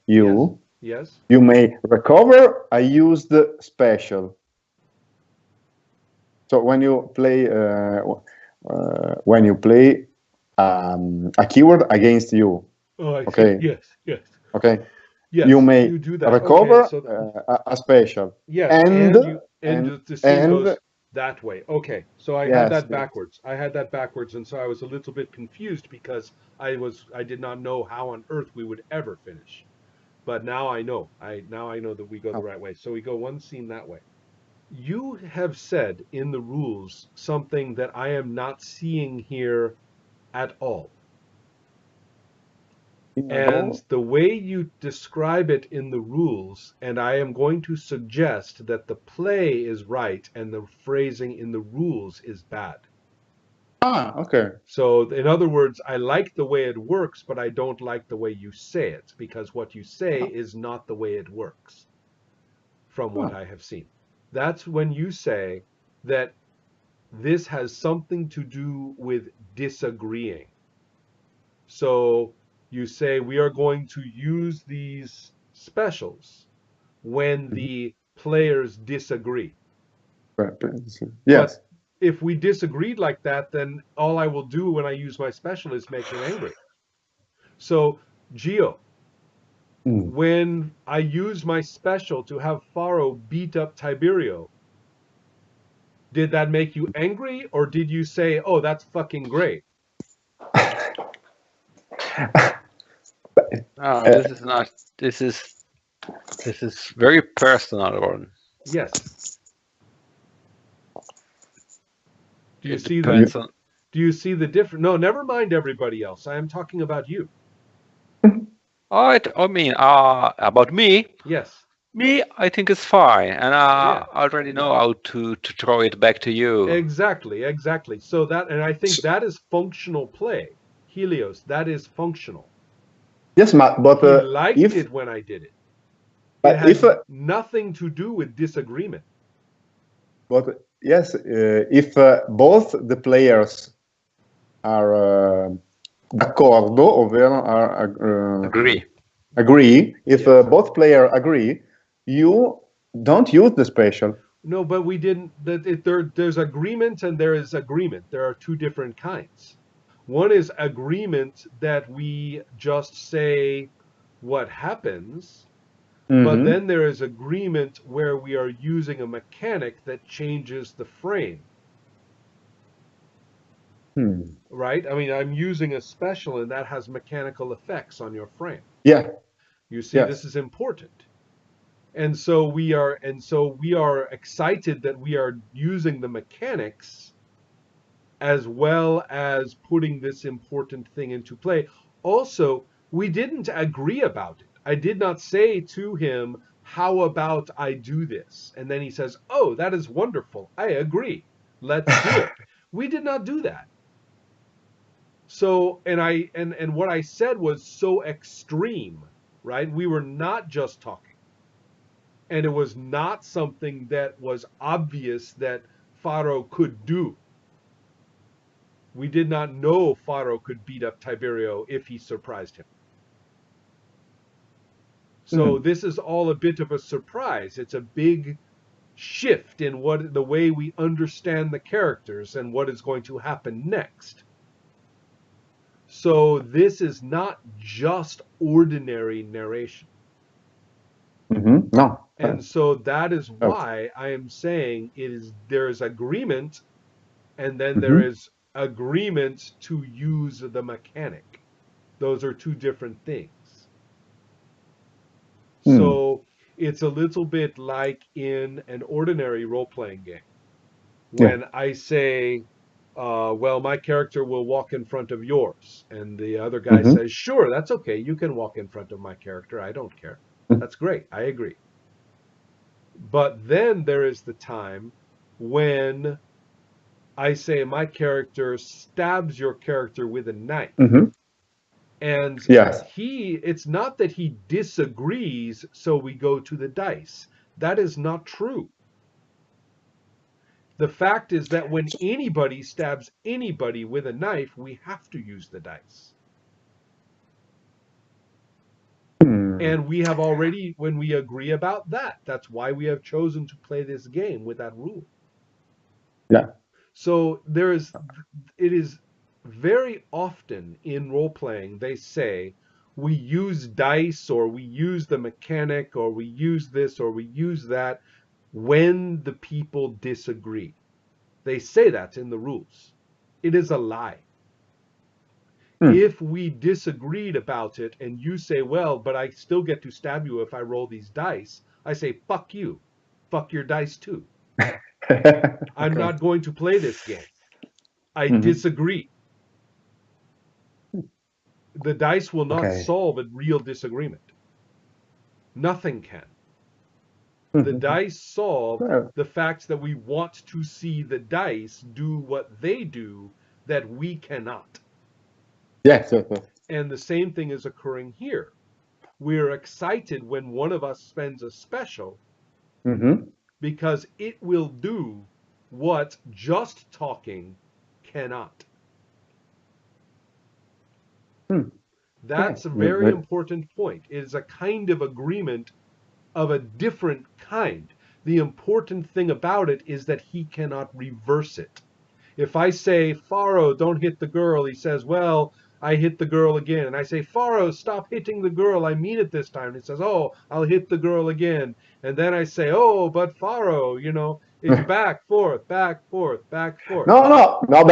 you, Yes. you may recover a used special. So when you play a keyword against you, Oh, I see. okay, Yes, yes. okay, Yes, you may you do that. Okay, recover so a special, yes, and and the scene and goes that way. Okay, so I had yes, that yes. backwards. I had that backwards, and so I was a little bit confused because I did not know how on earth we would ever finish. But now I know. Now I know that we go the Oh, right way. So we go one scene that way. You have said in the rules something that I am not seeing here at all. And no. the way you describe it in the rules, and I am going to suggest that the play is right and the phrasing in the rules is bad. Okay. So, in other words, I like the way it works, but I don't like the way you say it because what you say Uh-huh. is not the way it works from what Oh, I have seen. That's when you say that this has something to do with disagreeing. So you say we are going to use these specials when mhm. the players disagree. But Yes. if we disagreed like that, then all I will do when I use my special is make him angry. So, Gio, Mm. when I use my special to have Faro beat up Tiberio, did that make you angry or did you say, oh, that's fucking great? No, Uh, this is not. This is very personal one. Yes. Do you It see the depends on. difference? No, never mind everybody else. I am talking about you. I mean, about me. Yes. Me, I think it's fine, and Yeah. I already know how to throw it back to you. Exactly, exactly. So that, and I think that is functional play. Helios, that is functional. yes, but He liked if it when I did it. It But if had nothing to do with disagreement. but yes, if both the players are d'accordo, ovvero agree. If Yes. both players agree, you don't use the special. No, but we didn't. There's agreement and there is agreement. There are two different kinds. One is agreement that we just say what happens, but then there is agreement where we are using a mechanic that changes the frame, right? I mean, I'm using a special and that has mechanical effects on your frame. Yeah. You see, this is important. And so we are excited that we are using the mechanics as well as putting this important thing into play. Also, we didn't agree about it. I did not say to him, how about I do this? And then he says, oh, that is wonderful. I agree. Let's do it. We did not do that. So, and what I said was so extreme, right? We were not just talking. And it was not something that was obvious that Faro could do. We did not know Faro could beat up Tiberio if he surprised him. So this is all a bit of a surprise. It's a big shift in the way we understand the characters and what is going to happen next. So this is not just ordinary narration. No. And so that is why I am saying there is agreement, and then there is agreement to use the mechanic. Those are two different things. So it's a little bit like in an ordinary role-playing game. When I say, well, my character will walk in front of yours, and the other guy says, sure, that's okay. You can walk in front of my character. I don't care. That's great. I agree. But then there is the time when I say my character stabs your character with a knife. And it's not that he disagrees, so we go to the dice. That is not true. The fact is that when anybody stabs anybody with a knife, we have to use the dice. And we have already, when we agree about that, that's why we have chosen to play this game with that rule. Yeah. So it is very often in role playing, they say, we use dice or we use the mechanic or we use this or we use that when the people disagree. They say that in the rules. It is a lie. If we disagreed about it and you say, well, but I still get to stab you if I roll these dice, I say, fuck you. Fuck your dice too. I'm not going to play this game. I disagree. The dice will not solve a real disagreement. Nothing can. The dice solve the fact that we want to see the dice do what they do that we cannot. Yes. And the same thing is occurring here. We're excited when one of us spends a special because it will do what just talking cannot. That's a very important point. It is a kind of agreement of a different kind. The important thing about it is that he cannot reverse it. If I say, Faro, don't hit the girl, he says, well, I hit the girl again. And I say, Faro, stop hitting the girl. I mean it this time. And he says, oh, I'll hit the girl again. And then I say, oh, but Faro, it's back, forth, back, forth, back, forth. No, but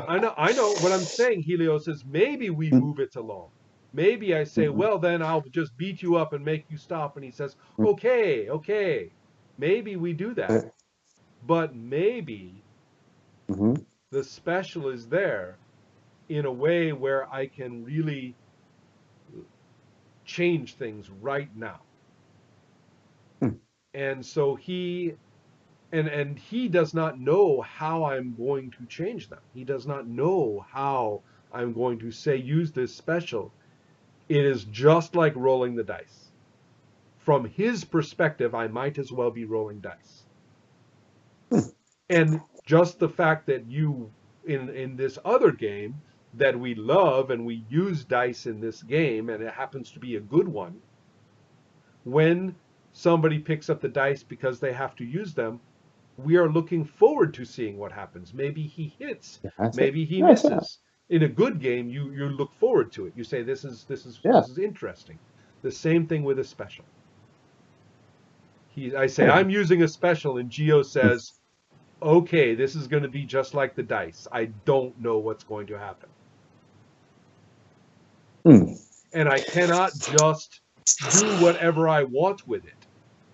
I know. What I'm saying, Helios, is maybe we move it along. Maybe I say, well, then I'll just beat you up and make you stop. And he says, okay. Maybe we do that. But maybe the special is there in a way where I can really change things right now. And so he does not know how I'm going to change them. He does not know how I'm going to say use this special. It is just like rolling the dice. from his perspective, I might as well be rolling dice. And just the fact that you, in this other game that we love and we use dice in this game, and it happens to be a good one, when somebody picks up the dice because they have to use them, we are looking forward to seeing what happens. Maybe he hits, maybe he misses. In a good game, you look forward to it. You say this is interesting. The same thing with a special. I say I'm using a special, and Gio says, okay, this is going to be just like the dice. I don't know what's going to happen. And I cannot just do whatever I want with it.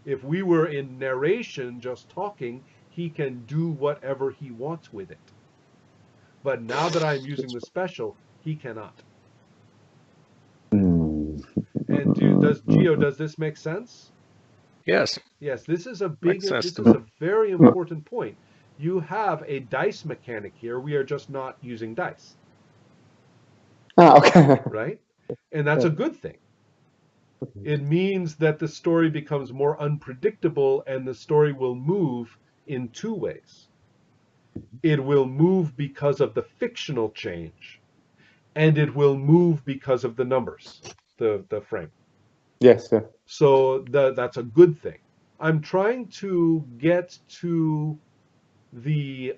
If we were in narration, just talking, he can do whatever he wants with it. But now that I'm using the special, he cannot. And does this make sense? Yes. Yes, this is a very important point. You have a dice mechanic here. We are just not using dice. Okay. Right? And that's a good thing. It means that the story becomes more unpredictable, and the story will move in two ways. It will move because of the fictional change, and it will move because of the numbers, the frame. Yes. So that's a good thing. I'm trying to get to the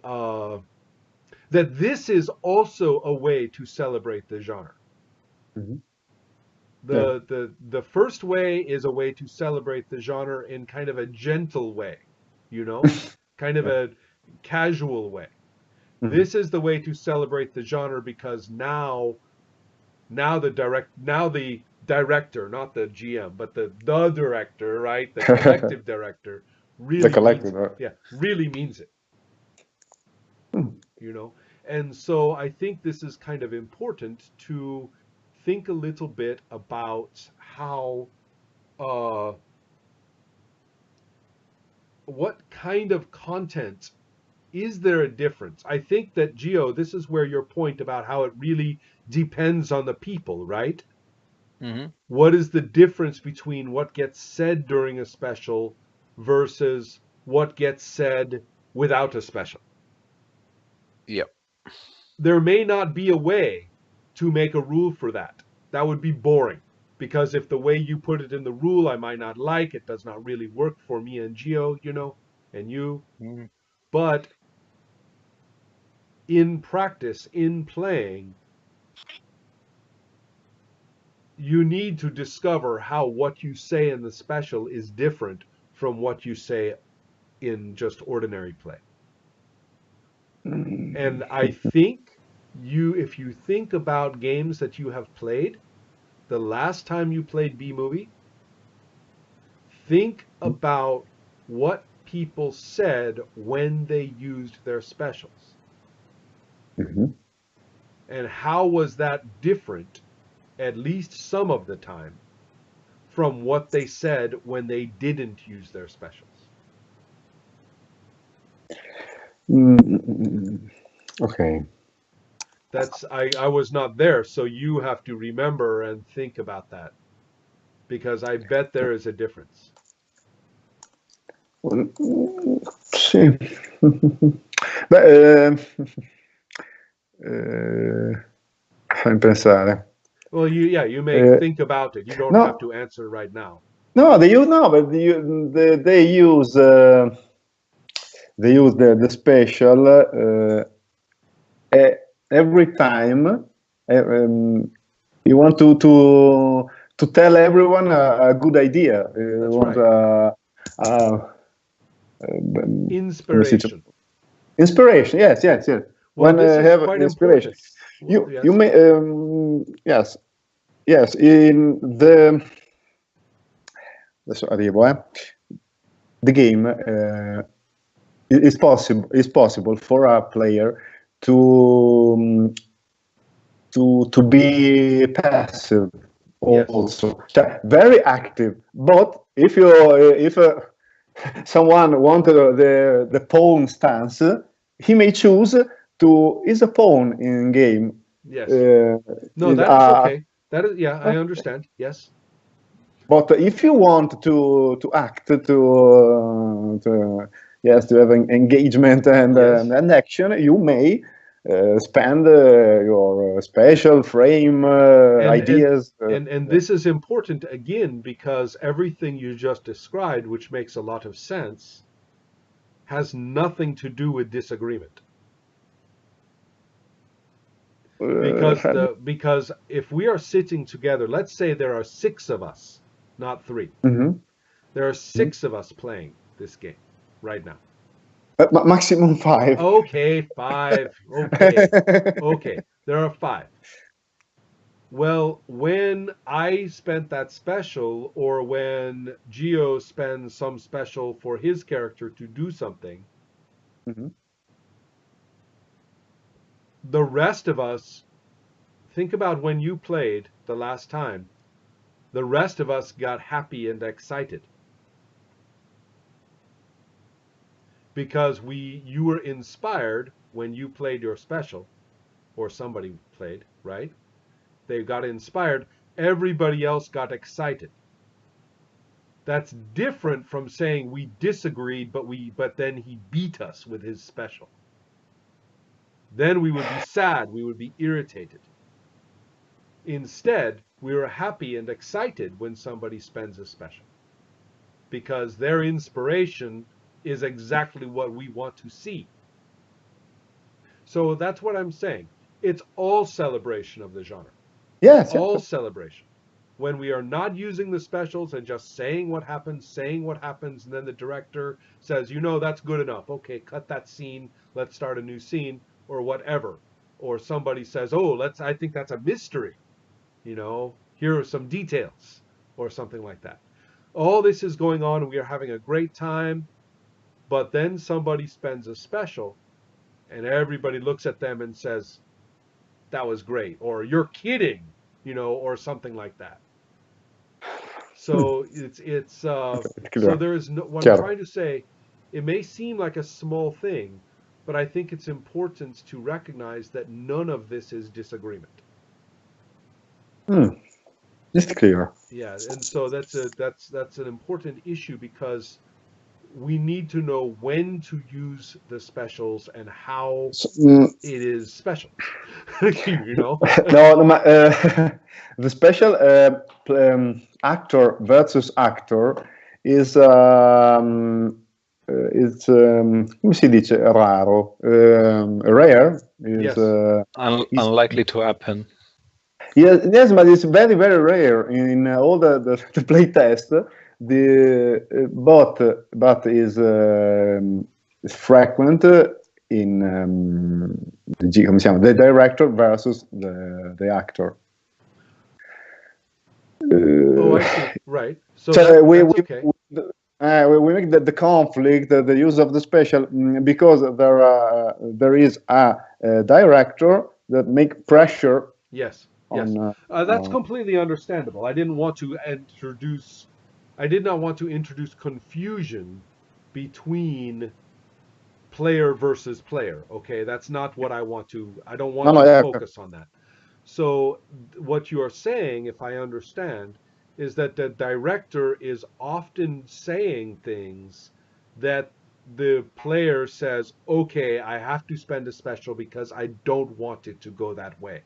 that this is also a way to celebrate the genre. The first way is a way to celebrate the genre in kind of a gentle way, kind of a casual way. This is the way to celebrate the genre because now the director, not the GM, but the director, right? The collective director really means it. And so I think this is kind of important to think a little bit about how what kind of content is there a difference? I think that, Gio, this is where your point about how it really depends on the people, right? What is the difference between what gets said during a special versus what gets said without a special? Yep. There may not be a way to make a rule for that. That would be boring, because if the way you put it in the rule I might not like, it does not really work for me and Gio, and you. But in practice, in playing, you need to discover how what you say in the special is different from what you say in just ordinary play. And I think if you think about games that you have played, the last time you played B-Movie, think about what people said when they used their specials. And how was that different, at least some of the time, from what they said when they didn't use their specials? Okay. I was not there, so you have to remember and think about that, because I bet there is a difference. Sì. Fammi pensare. Well, you may think about it. You don't have to answer right now. No, they use the special every time. You want to tell everyone a good idea. That's right. Inspiration. Inspiration. Yes. Well, when have inspiration, you may yes. In the the game is possible for a player to be passive also. Yes. Very active, but if someone wanted the pawn stance, he may choose to is a pawn in game. Yes. No, that is okay. That is I understand. Yes. But if you want to act, yes, to have an engagement and action, you may spend your special frame ideas. And this is important again because everything you just described, which makes a lot of sense, has nothing to do with disagreement. Because if we are sitting together, let's say there are 6 of us, not 3. There are 6 of us playing this game right now. Maximum 5. Okay, 5. Okay. There are 5. Well, when I spent that special, or when Geo spends some special for his character to do something, the rest of us, think about when you played the last time, the rest of us got happy and excited. Because you were inspired when you played your special, or somebody played, right? They got inspired. Everybody else got excited. That's different from saying we disagreed, but then he beat us with his special. Then we would be sad, we would be irritated. Instead, we were happy and excited when somebody spends a special, because their inspiration is exactly what we want to see. So that's what I'm saying. It's all celebration of the genre. Yes. All celebration. When we are not using the specials and just saying what happens, and then the director says, that's good enough. Okay, cut that scene. Let's start a new scene, or whatever. Or somebody says, I think that's a mystery. Here are some details, or something like that. All this is going on, and we are having a great time. But then somebody spends a special, and everybody looks at them and says, that was great, or you're kidding, or something like that. So so there is no, what I'm trying to say, it may seem like a small thing, but I think it's important to recognize that none of this is disagreement. Just clear. Yeah, and so that's an important issue, because we need to know when to use the specials and how it is special. No, the special actor versus actor is come si dice, raro, rare. Is unlikely to happen. Yes, but it's very, very rare in all the play test. But is frequent in the director versus the actor. I see. Right. So we okay. We make the conflict, the use of the special, because there is a director that make pressure. Yes. Yes. That's completely understandable. I did not want to introduce confusion between player versus player. Okay, that's not what I want to. I don't want to focus on that. So what you are saying, if I understand, is that the director is often saying things that the player says, okay, I have to spend a special because I don't want it to go that way.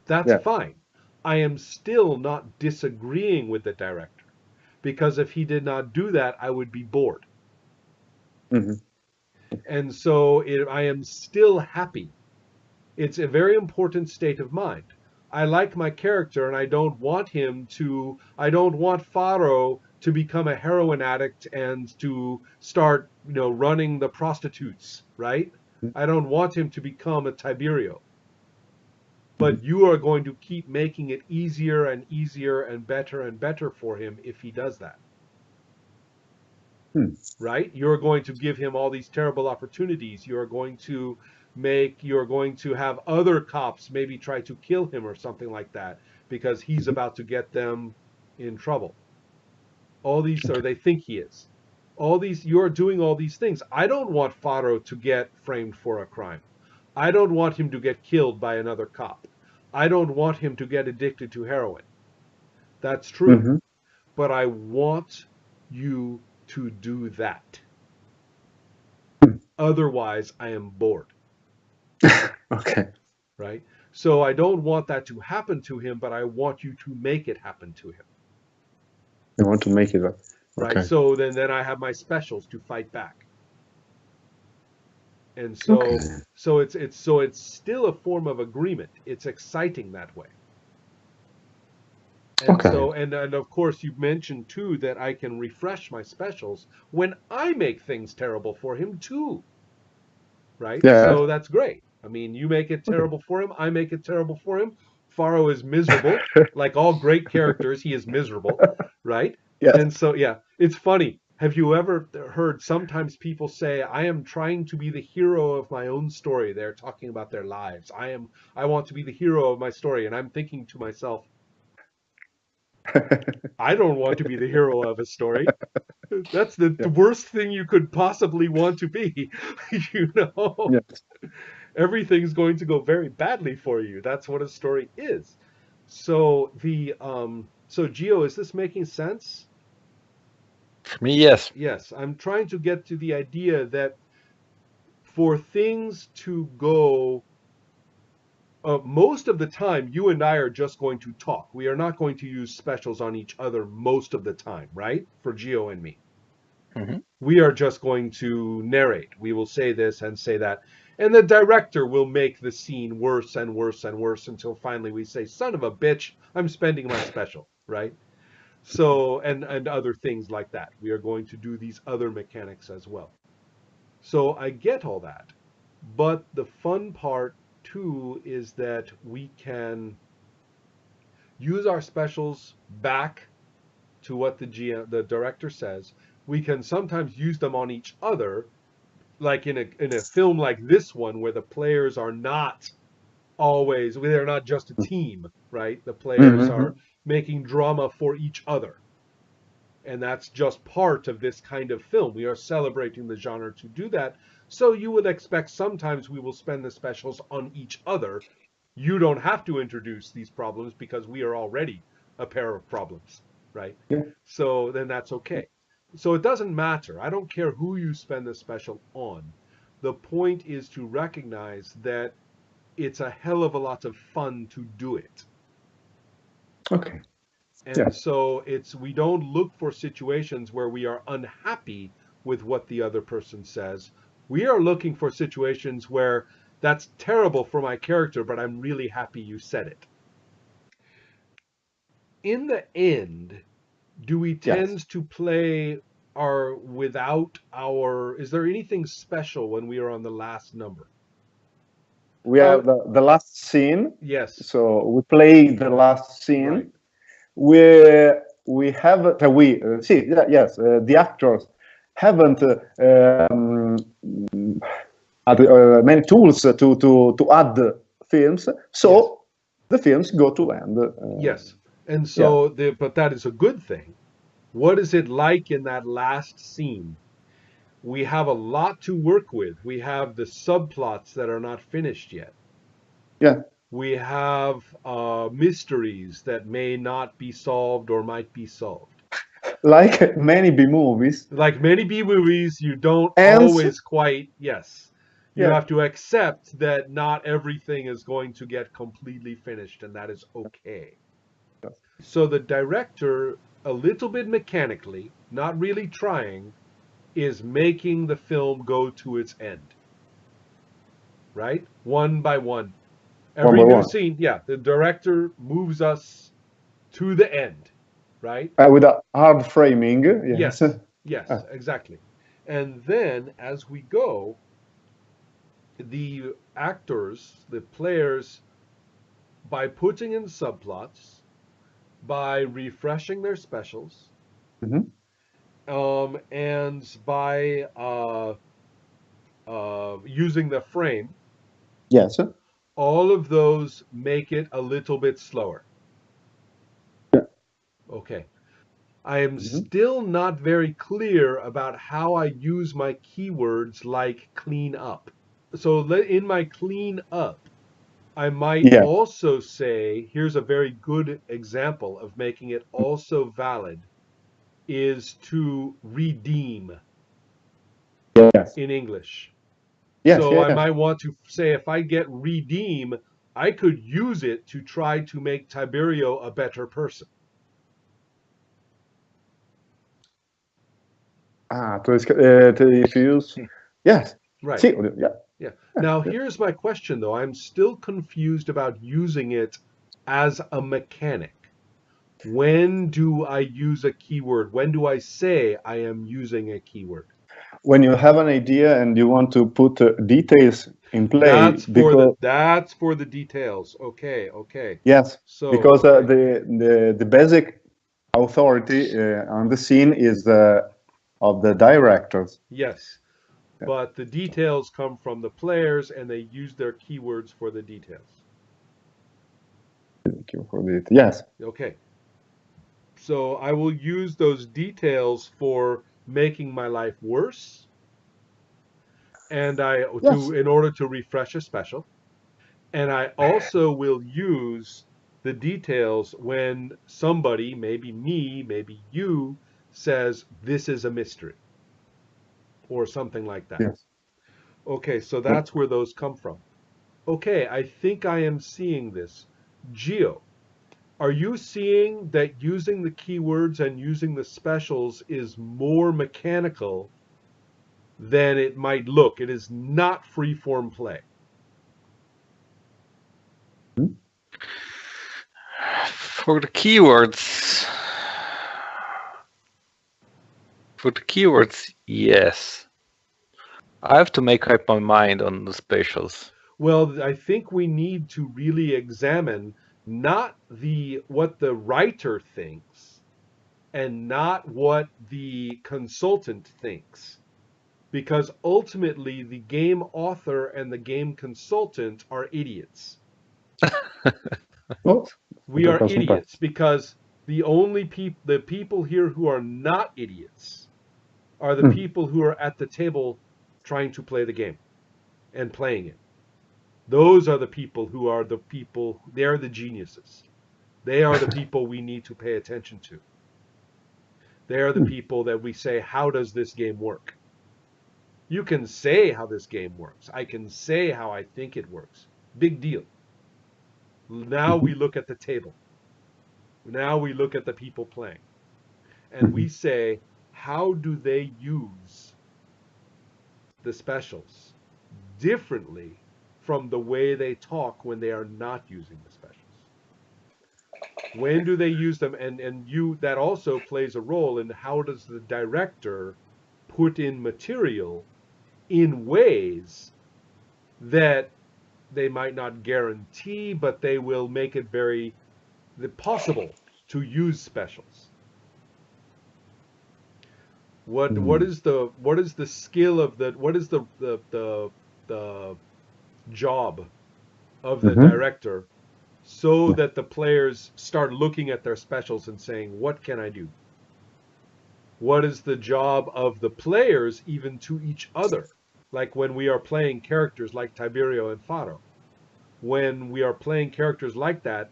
That's fine. I am still not disagreeing with the director, because if he did not do that, I would be bored. And so I am still happy. It's a very important state of mind. I like my character, and I don't want Faro to become a heroin addict and to start, running the prostitutes, right? I don't want him to become a Tiberio. But you are going to keep making it easier and easier and better for him if he does that. Right? You're going to give him all these terrible opportunities. You're going to have other cops maybe try to kill him or something like that, because he's about to get them in trouble. All these, or they think he is. You're doing all these things. I don't want Faro to get framed for a crime. I don't want him to get killed by another cop. I don't want him to get addicted to heroin. That's true. but I want you to do that. Otherwise, I am bored. Okay. Right? So I don't want that to happen to him, but I want you to make it happen to him. I want to make it up. Right? Okay. So then I have my specials to fight back. And Okay. so it's still a form of agreement. It's exciting that way. And Okay. so and of course you mentioned too that I can refresh my specials when I make things terrible for him too. Right? Yeah. So that's great. I mean, you make it terrible for him, I make it terrible for him. Faro is miserable. Like all great characters, he is miserable, right? Yes. And so yeah, it's funny. Have you ever heard sometimes people say, I am trying to be the hero of my own story? They're talking about their lives. I want to be the hero of my story. And I'm thinking to myself, I don't want to be the hero of a story. That's the Yeah. worst thing you could possibly want to be. You know, Yes. everything's going to go very badly for you. That's what a story is. So Gio, is this making sense? For me, yes. Yes, I'm trying to get to the idea that for things to go, most of the time, you and I are just going to talk. We are not going to use specials on each other most of the time, right? For Gio and me. Mm-hmm. We are just going to narrate. We will say this and say that. And the director will make the scene worse and worse and worse until finally we say, son of a bitch, I'm spending my special, right? So, and other things like that. We are going to do these other mechanics as well. So I get all that. But the fun part too is that we can use our specials back to what the director says. We can sometimes use them on each other, like in a film like this one, where the players are not always, they're not just a team, right? The players Mm-hmm. are making drama for each other. And that's just part of this kind of film. We are celebrating the genre to do that. So you would expect sometimes we will spend the specials on each other. You don't have to introduce these problems because we are already a pair of problems, right? Yeah. So then that's okay. So it doesn't matter. I don't care who you spend the special on. The point is to recognize that it's a hell of a lot of fun to do it. Okay. And Yeah. so we don't look for situations where we are unhappy with what the other person says. We are looking for situations where that's terrible for my character, but I'm really happy you said it. In the end, do we tend Yes. to play is there anything special when we are on the last number? We have the last scene. Yes. So we play the last scene. Right. We have the actors haven't had many tools to add films, so the films go to end. Yes. And so but that is a good thing. What is it like in that last scene? We have a lot to work with. We have the subplots that are not finished yet. Yeah. We have mysteries that may not be solved or might be solved. Like many B movies. Like many B movies, you don't always quite, yes. You have to accept that not everything is going to get completely finished, and that is okay. Yes. So the director, a little bit mechanically, not really trying, is making the film go to its end. Right? One by one. Every new scene, the director moves us to the end, right? With a hard framing. Yes, exactly. And then as we go, the actors, the players, by putting in subplots, by refreshing their specials, Mm-hmm. and by using the frame. Yes. All of those make it a little bit slower. Yeah. Okay. I am still not very clear about how I use my keywords like clean up. So in my clean up, I might also say, here's a very good example of making it also valid. is to redeem Yes. in English. Yes. So I Yes. might want to say if I get redeem, I could use it to try to make Tiberio a better person. If you use. Yes. Right. Sì, yeah. Yeah. Now, here's my question, though. I'm still confused about using it as a mechanic. When do I use a keyword? When do I say I am using a keyword? When you have an idea and you want to put details in play, because That's for the details. Okay, okay. yes, So because okay. the basic authority on the scene is of the directors. Yes. Yeah. But the details come from the players and they use their keywords for the details. Thank you for the yes. Okay. So I will use those details for making my life worse and Yes. in order to refresh a special. And I also will use the details when somebody, maybe me, maybe you, says this is a mystery or something like that. Yes. Okay, so that's where those come from. Okay, I think I am seeing this. Geo, are you seeing that using the keywords and using the specials is more mechanical than it might look? It is not free-form play. For the keywords, yes. I have to make up my mind on the specials. Well, I think we need to really examine not what the writer thinks and not what the consultant thinks. Because ultimately the game author and the game consultant are idiots. Oh, We are person back. idiots because the people here who are not idiots are the people who are at the table trying to play the game and playing it. Those are the people who are the people, they are the geniuses. They are the people we need to pay attention to. They are the people that we say, how does this game work? You can say how this game works. I can say how I think it works. Big deal. Now we look at the table. Now we look at the people playing. And we say, how do they use the specials differently from the way they talk when they are not using the specials? When do they use them? And that also plays a role in how does the director put in material in ways that they might not guarantee, but they will make it very possible to use specials. What is the skill of what is the job of the director so that the players start looking at their specials and saying, what can I do? What is the job of the players even to each other? Like when we are playing characters like Tiberio and Faro. When we are playing characters like that,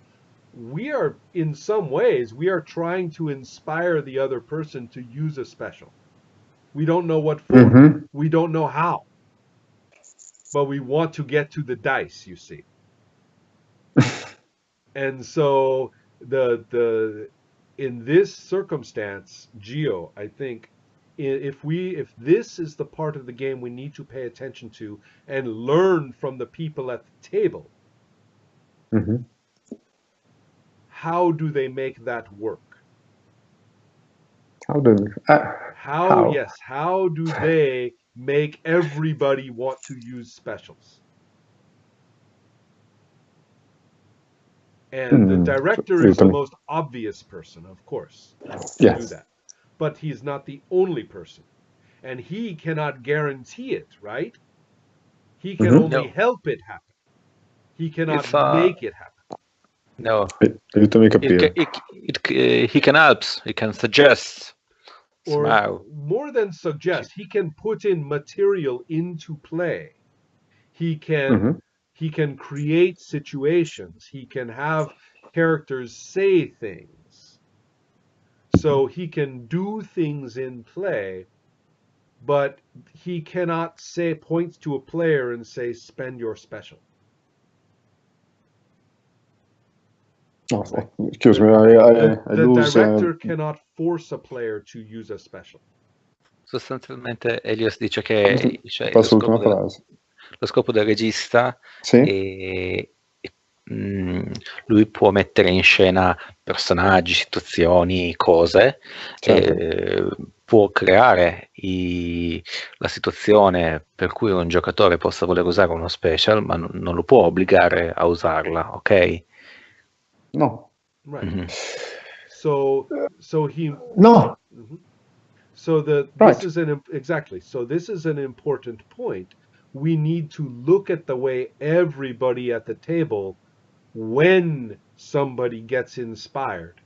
we are, in some ways, we are trying to inspire the other person to use a special. We don't know what for. We don't know how. But we want to get to the dice, you see. And so in this circumstance, Geo, I think if this is the part of the game we need to pay attention to and learn from the people at the table, how do they make that work? How do How do they make everybody want to use specials? And the director is the most obvious person, of course, to do that. But he's not the only person. And he cannot guarantee it, right? He can only help it happen. He cannot make it happen. No. To make appear. He can help. He can suggest. Or somehow. more than suggest, he can put in material into play. He can create situations. He can have characters say things. So he can do things in play, but he cannot point to a player and say, spend your special. Oh, excuse me, I The lose. director cannot force a player to use a special. Sostanzialmente Elios dice che cioè, Passo l'ultima frase. lo scopo del regista Sì. Lui può mettere in scena personaggi, situazioni, cose, Certo. può creare la situazione per cui un giocatore possa voler usare uno special, ma non lo può obbligare a usarla, ok? No. Right. Mhm. So he No. Mhm. So Right. exactly. So this is an important point. We need to look at the way everybody at the table, when somebody gets inspired,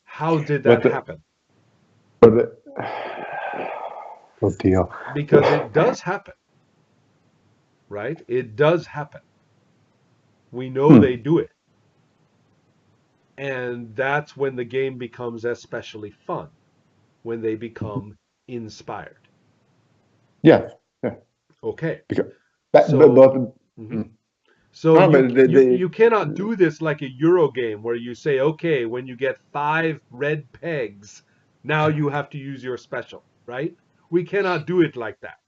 how did that happen? Oddio. Because it does happen, right? It does happen. We know they do it. And that's when the game becomes especially fun, when they become inspired. Yeah. Okay. So you cannot do this like a Euro game where you say, okay, when you get 5 red pegs, now you have to use your special, right? We cannot do it like that.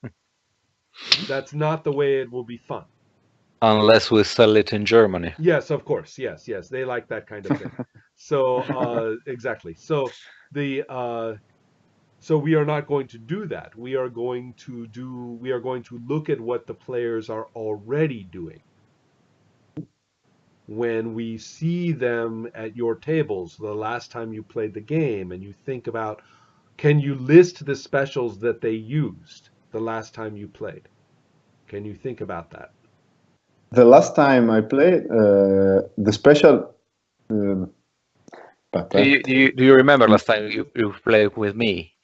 That's not the way it will be fun. Unless we sell it in Germany. Yes, of course. Yes. They like that kind of thing. So exactly. So so we are not going to do that. We are going to look at what the players are already doing. When we see them at your tables the last time you played the game, and you think about, can you list the specials that they used the last time you played? Can you think about that? The last time I played, the special. Do you remember last time you played with me?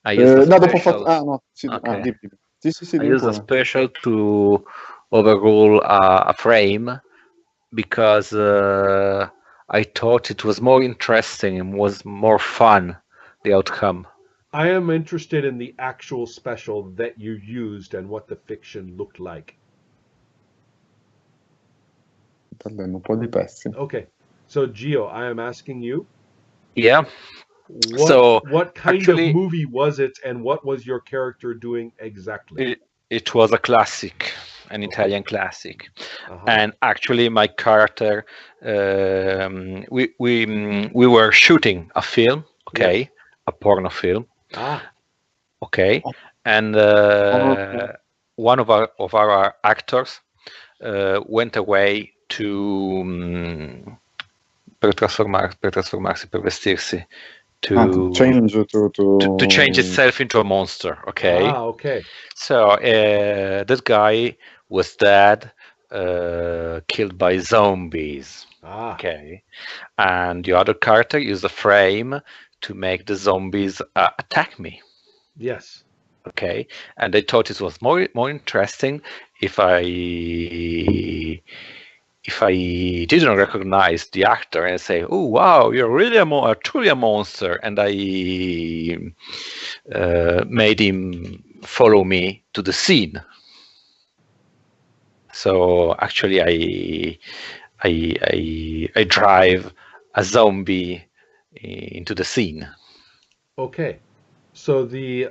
I used a special. Okay. I used a special to overrule a frame because I thought it was more interesting and was more fun, the outcome. I am interested in the actual special that you used and what the fiction looked like. Okay, so Gio, I am asking you. Yeah. What kind of movie was it, and what was your character doing exactly? It was a classic, an Italian classic, and actually my character, we were shooting a film, okay, yes. A porno film, okay, and one of our actors went away to per vestirsi. To change itself into a monster, okay? Okay. So that guy was dead, killed by zombies. Okay. And the other character used a frame to make the zombies attack me. Yes. Okay. And they thought it was more interesting if I didn't recognize the actor and say, "Oh wow, you're really truly a monster," and I made him follow me to the scene. So actually, I drive a zombie into the scene. Okay, so the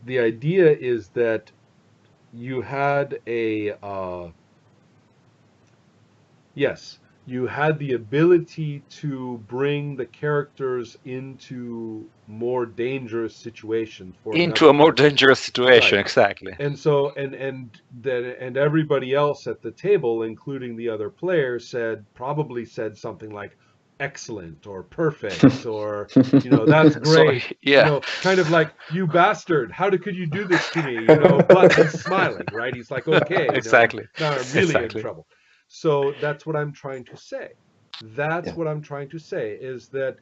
idea is that you had you had the ability to bring the characters into more dangerous situations. Into a more dangerous situation, right. Exactly. And so, and everybody else at the table, including the other players, probably said something like "excellent" or "perfect" or "that's great." So, yeah. Kind of like, "You bastard! Could you do this to me?" But he's smiling, right? He's like, "Okay, exactly. Now I'm really in trouble." So that's what I'm trying to say. What I'm trying to say is that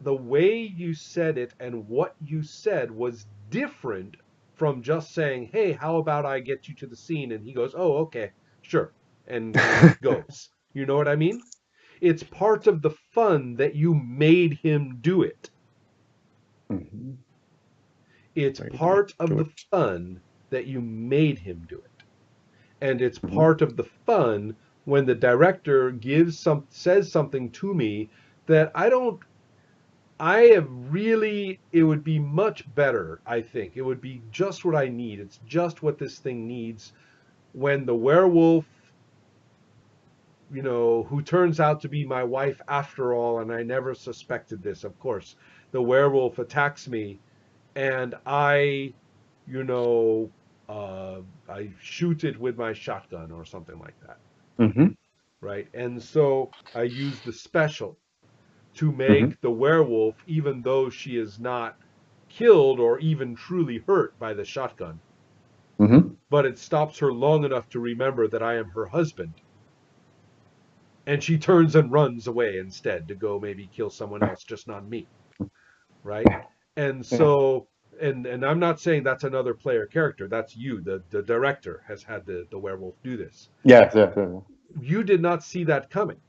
the way you said it and what you said was different from just saying, "Hey, how about I get you to the scene?" And he goes, "Oh, okay, sure," and goes. You know what I mean? It's part of the fun that you made him do it. Mhm. It's Very part of the good. fun that you made him do it. And it's Mhm. part of the fun when the director says something to me that it would be much better, I think. It would be just what I need. It's just what this thing needs when the werewolf, who turns out to be my wife after all, and I never suspected this, of course. The werewolf attacks me, and you know, I shoot it with my shotgun or something like that, Mhm. right? And so I use the special to Mhm. make the werewolf, even though she is not killed or even truly hurt by the shotgun, Mhm. but it stops her long enough to remember that I am her husband. And she turns and runs away instead to go maybe kill someone else, just not me, right? Yeah. And Yeah. so, and I'm not saying that's another player character. That's you. The director has had the werewolf do this. Yes. Yes. Yes. You did not see that coming.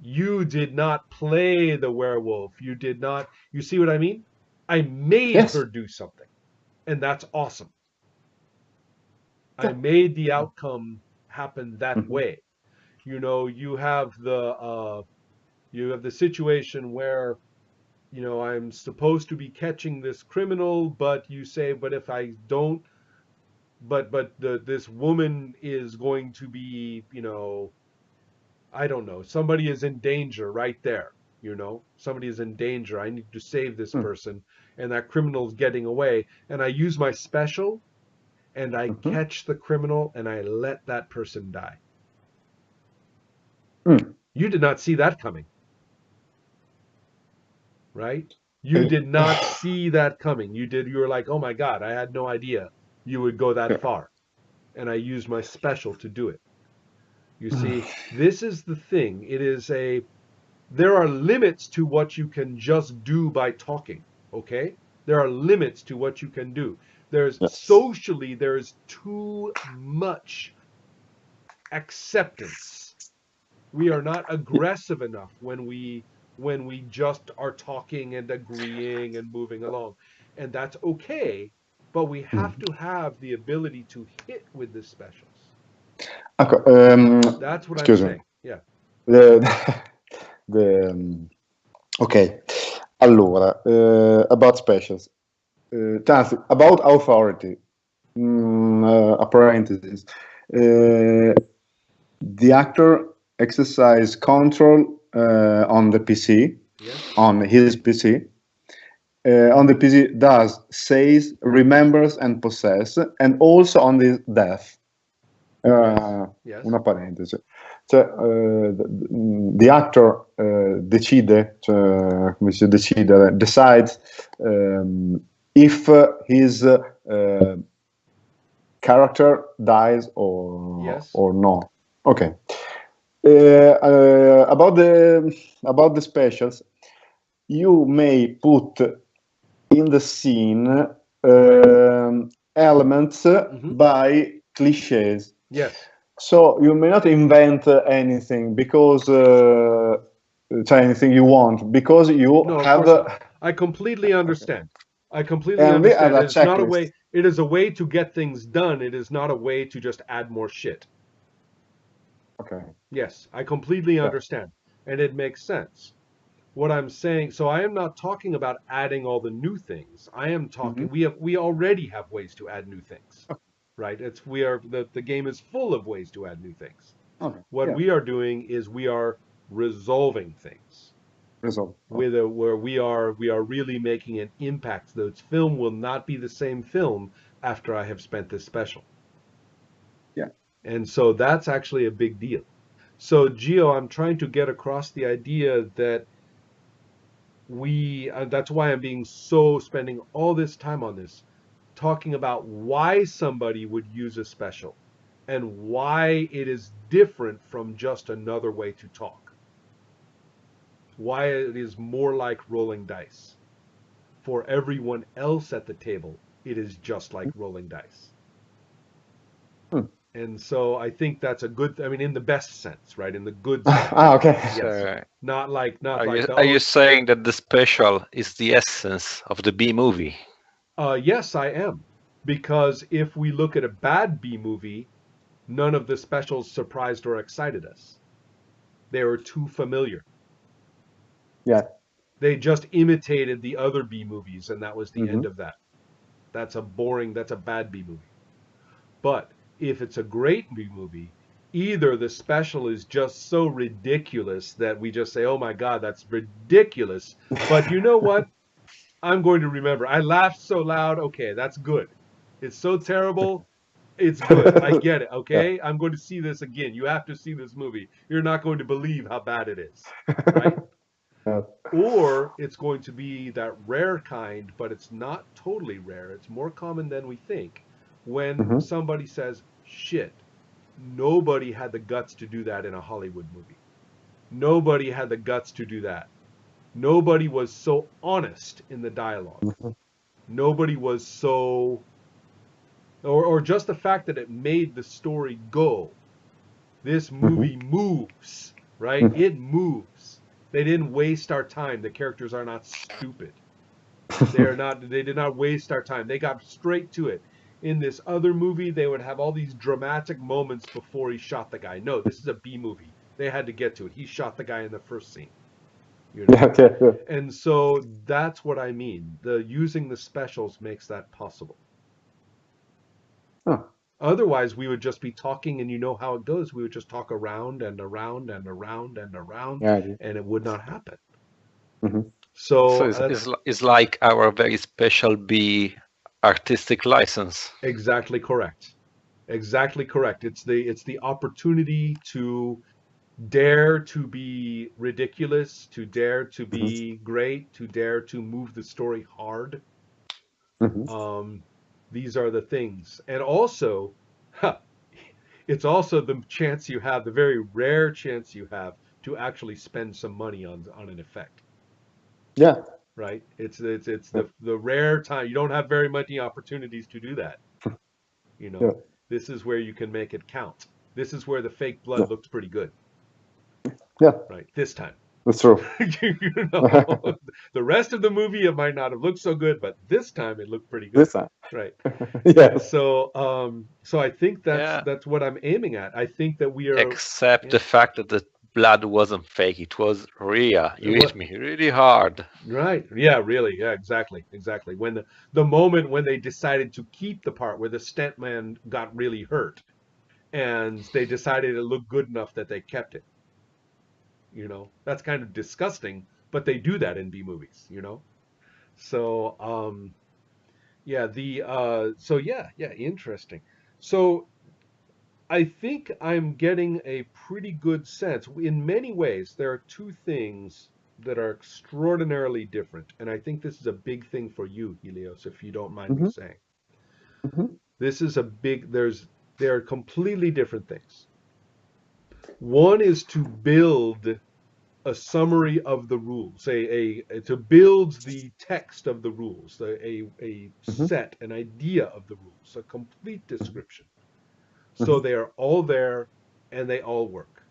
You did not play the werewolf. You did not. You see what I mean? I made Yes. her do something, and that's awesome. I Yeah. made the outcome happen that Mhm. way. You have the situation where I'm supposed to be catching this criminal, but you say, but if I don't, this woman is going to be, I don't know, somebody is in danger right there. Somebody is in danger. I need to save this Mm. person, and that criminal's getting away. And I use my special, and I Mhm. catch the criminal, and I let that person die. Mm. You did not see that coming, right? You Uh, did not see that coming. You were like, oh my God, I had no idea you would go that yeah. far. And I used my special to do it. You Mm. see, this is the thing. There are limits to what you can just do by talking, okay? There are limits to what you can do. Yes. There's too much acceptance. We are not aggressive enough when we just are talking and agreeing and moving along. And that's okay, but we have Mm. to have the ability to hit with the specials. Okay. That's what I'm Excuse me. saying. Yeah. The, the okay. Allora, about specials. Anzi, about authority. A parenthesis. Uh, the actor exercise control on the PC, Yes. on his PC. On the PC does, says, remembers and possess, and also on the death. Yes. Una parentesi. Cioè, the actor decide, cioè, come si decide, decides if his character dies Yes. or no. Okay. About the specials, you may put in the scene elements Mhm. by cliches. Yes. So you may not invent anything because anything you want because you No, of have course not. I completely okay. understand. I completely And we have understand. a It is not a checklist. way. It is a way to get things done. It is not a way to just add more shit. Okay. Yes, I completely Yeah. understand. And it makes sense. What I'm saying, so I am not talking about adding all the new things. I am Hmm. talking, we already have ways to add new things, right? The game is full of ways to add new things. Okay. What Yeah. we are doing is we are resolving things Resolve. Okay. where we are really making an impact. The film will not be the same film after I have spent this special. Yeah. And so that's actually a big deal. So Gio, I'm trying to get across the idea that that's why I'm being spending all this time on this, talking about why somebody would use a special and why it is different from just another way to talk. Why it is more like rolling dice. For everyone else at the table, it is just like rolling dice. Hmm. And so I think that's a good, I mean, in the best sense, right? In the good sense. Okay. Yes. So, Not like are you saying that the special is the essence of the B movie? Yes, I am. Because if we look at a bad B movie, none of the specials surprised or excited us. They were too familiar. Yeah. They just imitated the other B movies, and that was the end Mhm. of that. That's a bad B movie. But if it's a great B movie, either the special is just so ridiculous that we just say, oh my God, that's ridiculous. But you know what? I'm going to remember. I laughed so loud. Okay, that's good. It's so terrible. It's good. I get it. Okay. I'm going to see this again. You have to see this movie. You're not going to believe how bad it is. Right? Yeah. Or it's going to be that rare kind, but it's not totally rare. It's more common than we think when Mhm. somebody says, shit, nobody had the guts to do that in a Hollywood movie. Nobody had the guts to do that. Nobody was so honest in the dialogue. Mhm. Nobody was so, or just the fact that it made the story go. This movie moves, right? Mhm. It moves. They didn't waste our time. The characters are not stupid. They did not waste our time. They got straight to it. In this other movie, they would have all these dramatic moments before he shot the guy. No, this is a B movie. They had to get to it. He shot the guy in the first scene, you Yeah. know? Okay. Yeah. And so that's what I mean. The using the specials makes that possible. Oh. Otherwise, we would just be talking, and you know how it goes. We would just talk around and around and around and around, Yeah. and it would not happen. Mhm. So So it's like our very special B artistic license. exactly correct. Exactly correct. It's the opportunity to dare to be ridiculous, to dare to be great, to dare to move the story hard. Mhm. Um, these are the things, and also, it's also the chance you have, the very rare chance you have to actually spend some money on an effect. Yeah. Right? It's the rare time you don't have very many opportunities to do that. You Yeah. know, this is where you can make it count. This is where the fake Yeah. blood looks pretty good. Yeah. Right? This time. That's true. You know, the rest of the movie it might not have looked so good, but this time it looked pretty good. This time. Right. Yeah. So I think Yeah. that's what I'm aiming at. I think that we are Except yeah. the fact that the blood wasn't fake, it was real. You What? hit me really hard. Right. Yeah, really. Yeah, exactly. Exactly. When the moment when they decided to keep the part where the stuntman got really hurt and they decided it looked good enough that they kept it. You know, that's kind of disgusting, but they do that in B movies, you know? So, yeah, yeah, interesting. So I think I'm getting a pretty good sense. In many ways, there are two things that are extraordinarily different, and I think this is a big thing for you, Helios, if you don't mind me Mhm. saying. Mhm. This is a big, they're completely different things. One is to build a summary of the rules, to build the text of the rules, a Mhm. set, an idea of the rules, a complete description. So Mhm. they are all there and they all work.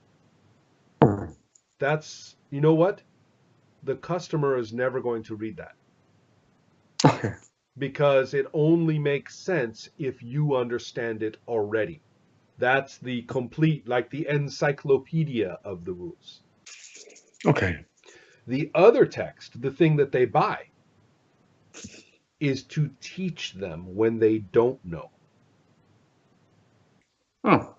That's, you know what? The customer is never going to read that Okay. because it only makes sense if you understand it already. That's the complete, like the encyclopedia of the rules. Okay. The other text, the thing that they buy, is to teach them when they don't know. Oh.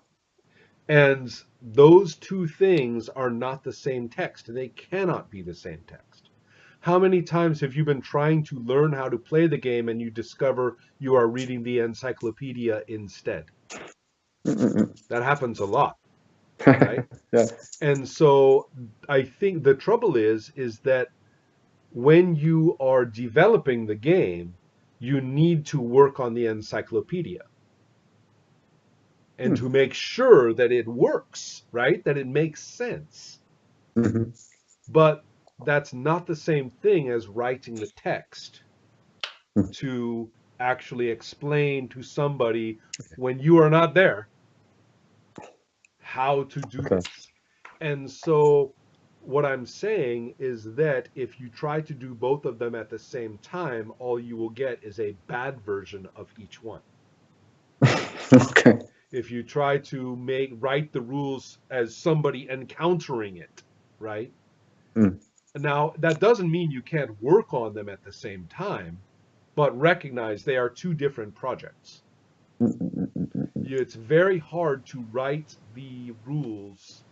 And those two things are not the same text. They cannot be the same text. How many times have you been trying to learn how to play the game and you discover you are reading the encyclopedia instead? Mm-mm. That happens a lot, right? Yeah. And so I think the trouble is that when you are developing the game, you need to work on the encyclopedia and Hmm. to make sure that it works, right? That it makes sense. Mhm. But that's not the same thing as writing the text Mhm. to actually explain to somebody when you are not there, how to do Okay. this. And so what I'm saying is that if you try to do both of them at the same time, all you will get is a bad version of each one. Okay. If you try to write the rules as somebody encountering it, right? Mm. Now, that doesn't mean you can't work on them at the same time, but recognize they are two different projects. It's very hard to write the rules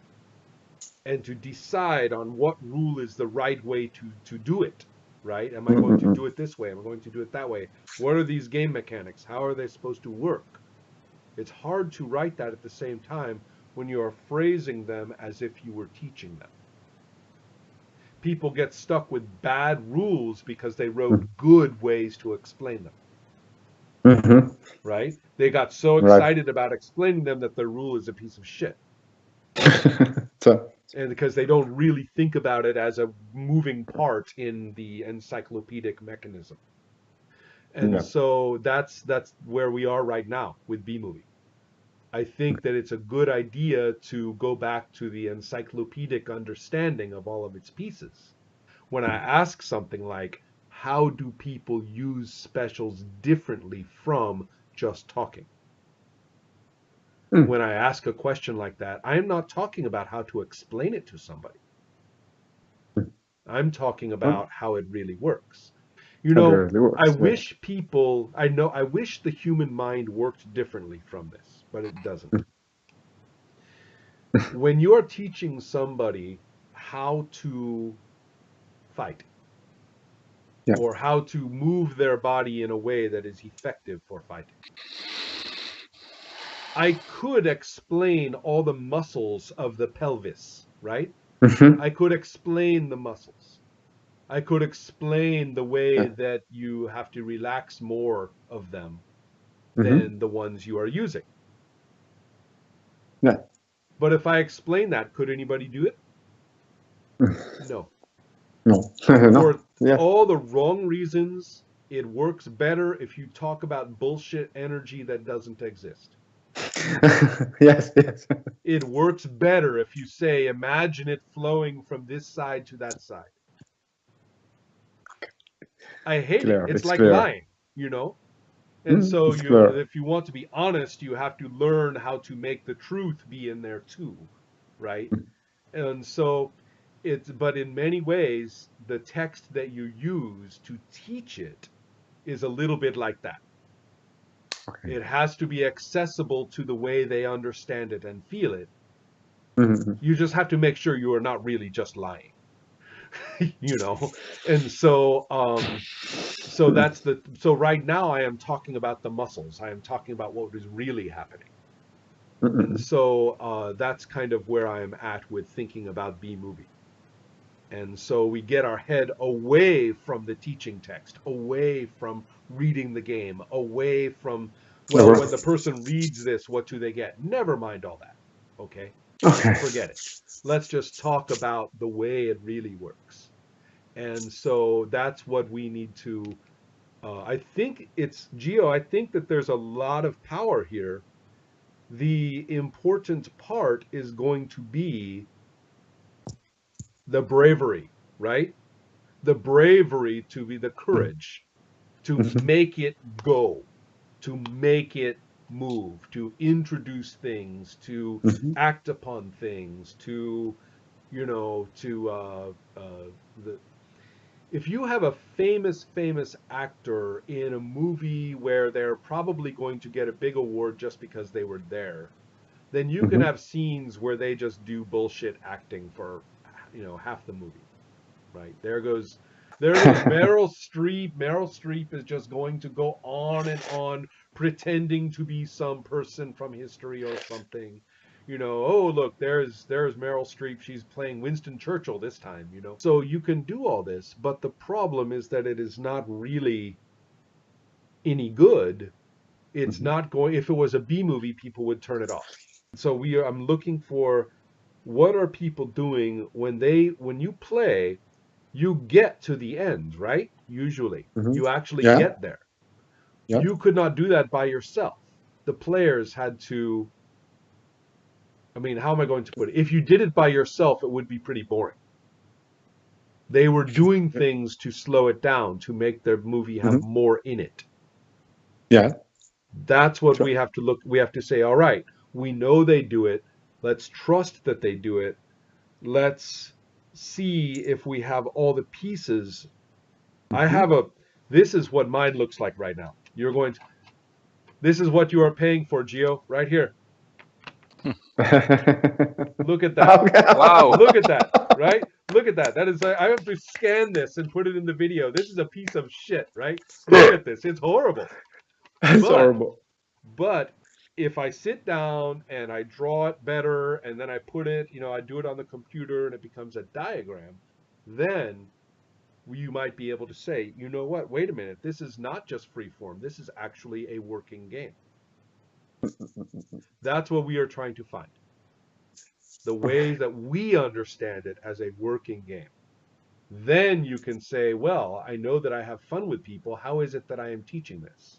and to decide on what rule is the right way to do it, right? Am I going to do it this way? Am I going to do it that way? What are these game mechanics? How are they supposed to work? It's hard to write that at the same time when you are phrasing them as if you were teaching them. People get stuck with bad rules because they wrote good ways to explain them, Mm-hmm. right? They got so Right. excited about explaining them that their rule is a piece of shit. So, And because they don't really think about it as a moving part in the encyclopedic mechanism. And yeah. so that's where we are right now with B movie. I think that it's a good idea to go back to the encyclopedic understanding of all of its pieces. When I ask something like, how do people use specials differently from just talking? Mm. When I ask a question like that, I am not talking about how to explain it to somebody. I'm talking about how it really works. You How know, it really works, I yeah. wish people, I wish the human mind worked differently from this, but it doesn't. When you're teaching somebody how to fight Yeah. or how to move their body in a way that is effective for fighting, I could explain all the muscles of the pelvis, right? Mm-hmm. I could explain the muscles. I could explain the way Yeah. that you have to relax more of them Mm-hmm. than the ones you are using. Yeah. But if I explain that, could anybody do it? No. No. No. For Yeah. all the wrong reasons, it works better if you talk about bullshit energy that doesn't exist. Yes. Yes. It works better if you say, imagine it flowing from this side to that side. I hate it. Clear. It's It's like clear. lying, you know? And so It's clear. if you want to be honest, you have to learn how to make the truth be in there too, right? And so but in many ways, the text that you use to teach it is a little bit like that. Okay. It has to be accessible to the way they understand it and feel it. Mm-hmm. You just have to make sure you are not really just lying, you know? And so, so right now I am talking about the muscles. I am talking about what is really happening. And Mm-hmm. so that's kind of where I am at with thinking about B movie. And so we get our head away from the teaching text, away from reading the game, away from, well, when the person reads this, what do they get? Never mind all that. Okay. Okay. Forget it. Let's just talk about the way it really works. And so that's what we need to, I think it's, Gio, I think that there's a lot of power here. The important part is going to be the bravery, right? The bravery to be the courage to make it go, to make it move, to introduce things, to Mm-hmm. act upon things, to, the if you have a famous actor in a movie where they're probably going to get a big award just because they were there, then you can Mm-hmm. have scenes where they just do bullshit acting for, half the movie, right? There goes Meryl Streep. Meryl Streep is just going to go on and on pretending to be some person from history or something. Oh look, there's Meryl Streep. She's playing Winston Churchill this time. So you can do all this, but the problem is that it is not really any good. It's Mm-hmm. not going. If it was a B movie, people would turn it off. So I'm looking for what are people doing when you play, you get to the end, right? Usually, Mm-hmm. you actually Yeah. get there. Yeah. You could not do that by yourself. The players had to I mean, how am I going to put it? If you did it by yourself, it would be pretty boring. They were doing things to slow it down, to make their movie have more in it. Yeah. That's what Sure. we have to look. We have to say, all right, we know they do it. Let's trust that they do it. Let's see if we have all the pieces. I have this is what mine looks like right now. This is what you are paying for, Gio, right here. Look at that. Okay. Wow. Look at that, right? Look at that. That is, I have to scan this and put it in the video. This is a piece of shit, right? Look at this. It's horrible. It's But- horrible. But if I sit down and I draw it better and then I put it, I do it on the computer and it becomes a diagram, then you might be able to say, you know what, wait a minute, this is not just freeform. This is actually a working game. That's what we are trying to find. The ways that we understand it as a working game. Then you can say, well, I know that I have fun with people. How is it that I am teaching this?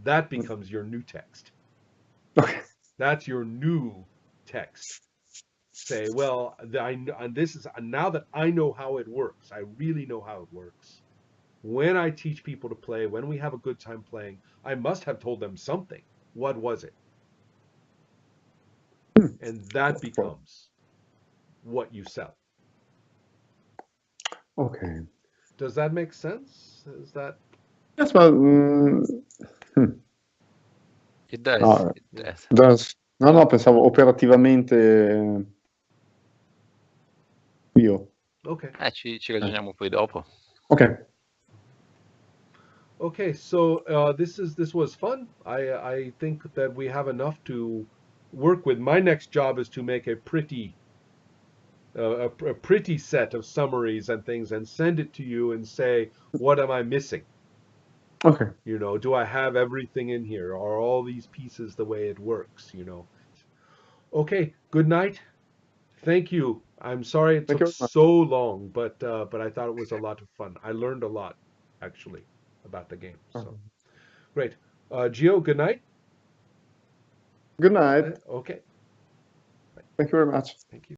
That becomes your new text. Okay. That's your new text. Say, well, this is now that I know how it works. I really know how it works. When I teach people to play, when we have a good time playing, I must have told them something. What was it? And that becomes what you sell. Okay. Does that make sense? Is that Yes, but It does. No, It does. no, pensavo operativamente io. okay? Ci ragioniamo poi dopo. Okay. Okay, so this was fun. I think that we have enough to work with. My next job is to make a pretty set of summaries and things and send it to you and say, what am I missing? Okay. Do I have everything in here? Are all these pieces the way it works? Okay, good night. Thank you. I'm sorry it Thank took you very much. so long, but I thought it was a lot of fun. I learned a lot, actually, about the game. So great. Gio, good night. Good night. Okay, Thank you very much. thank you.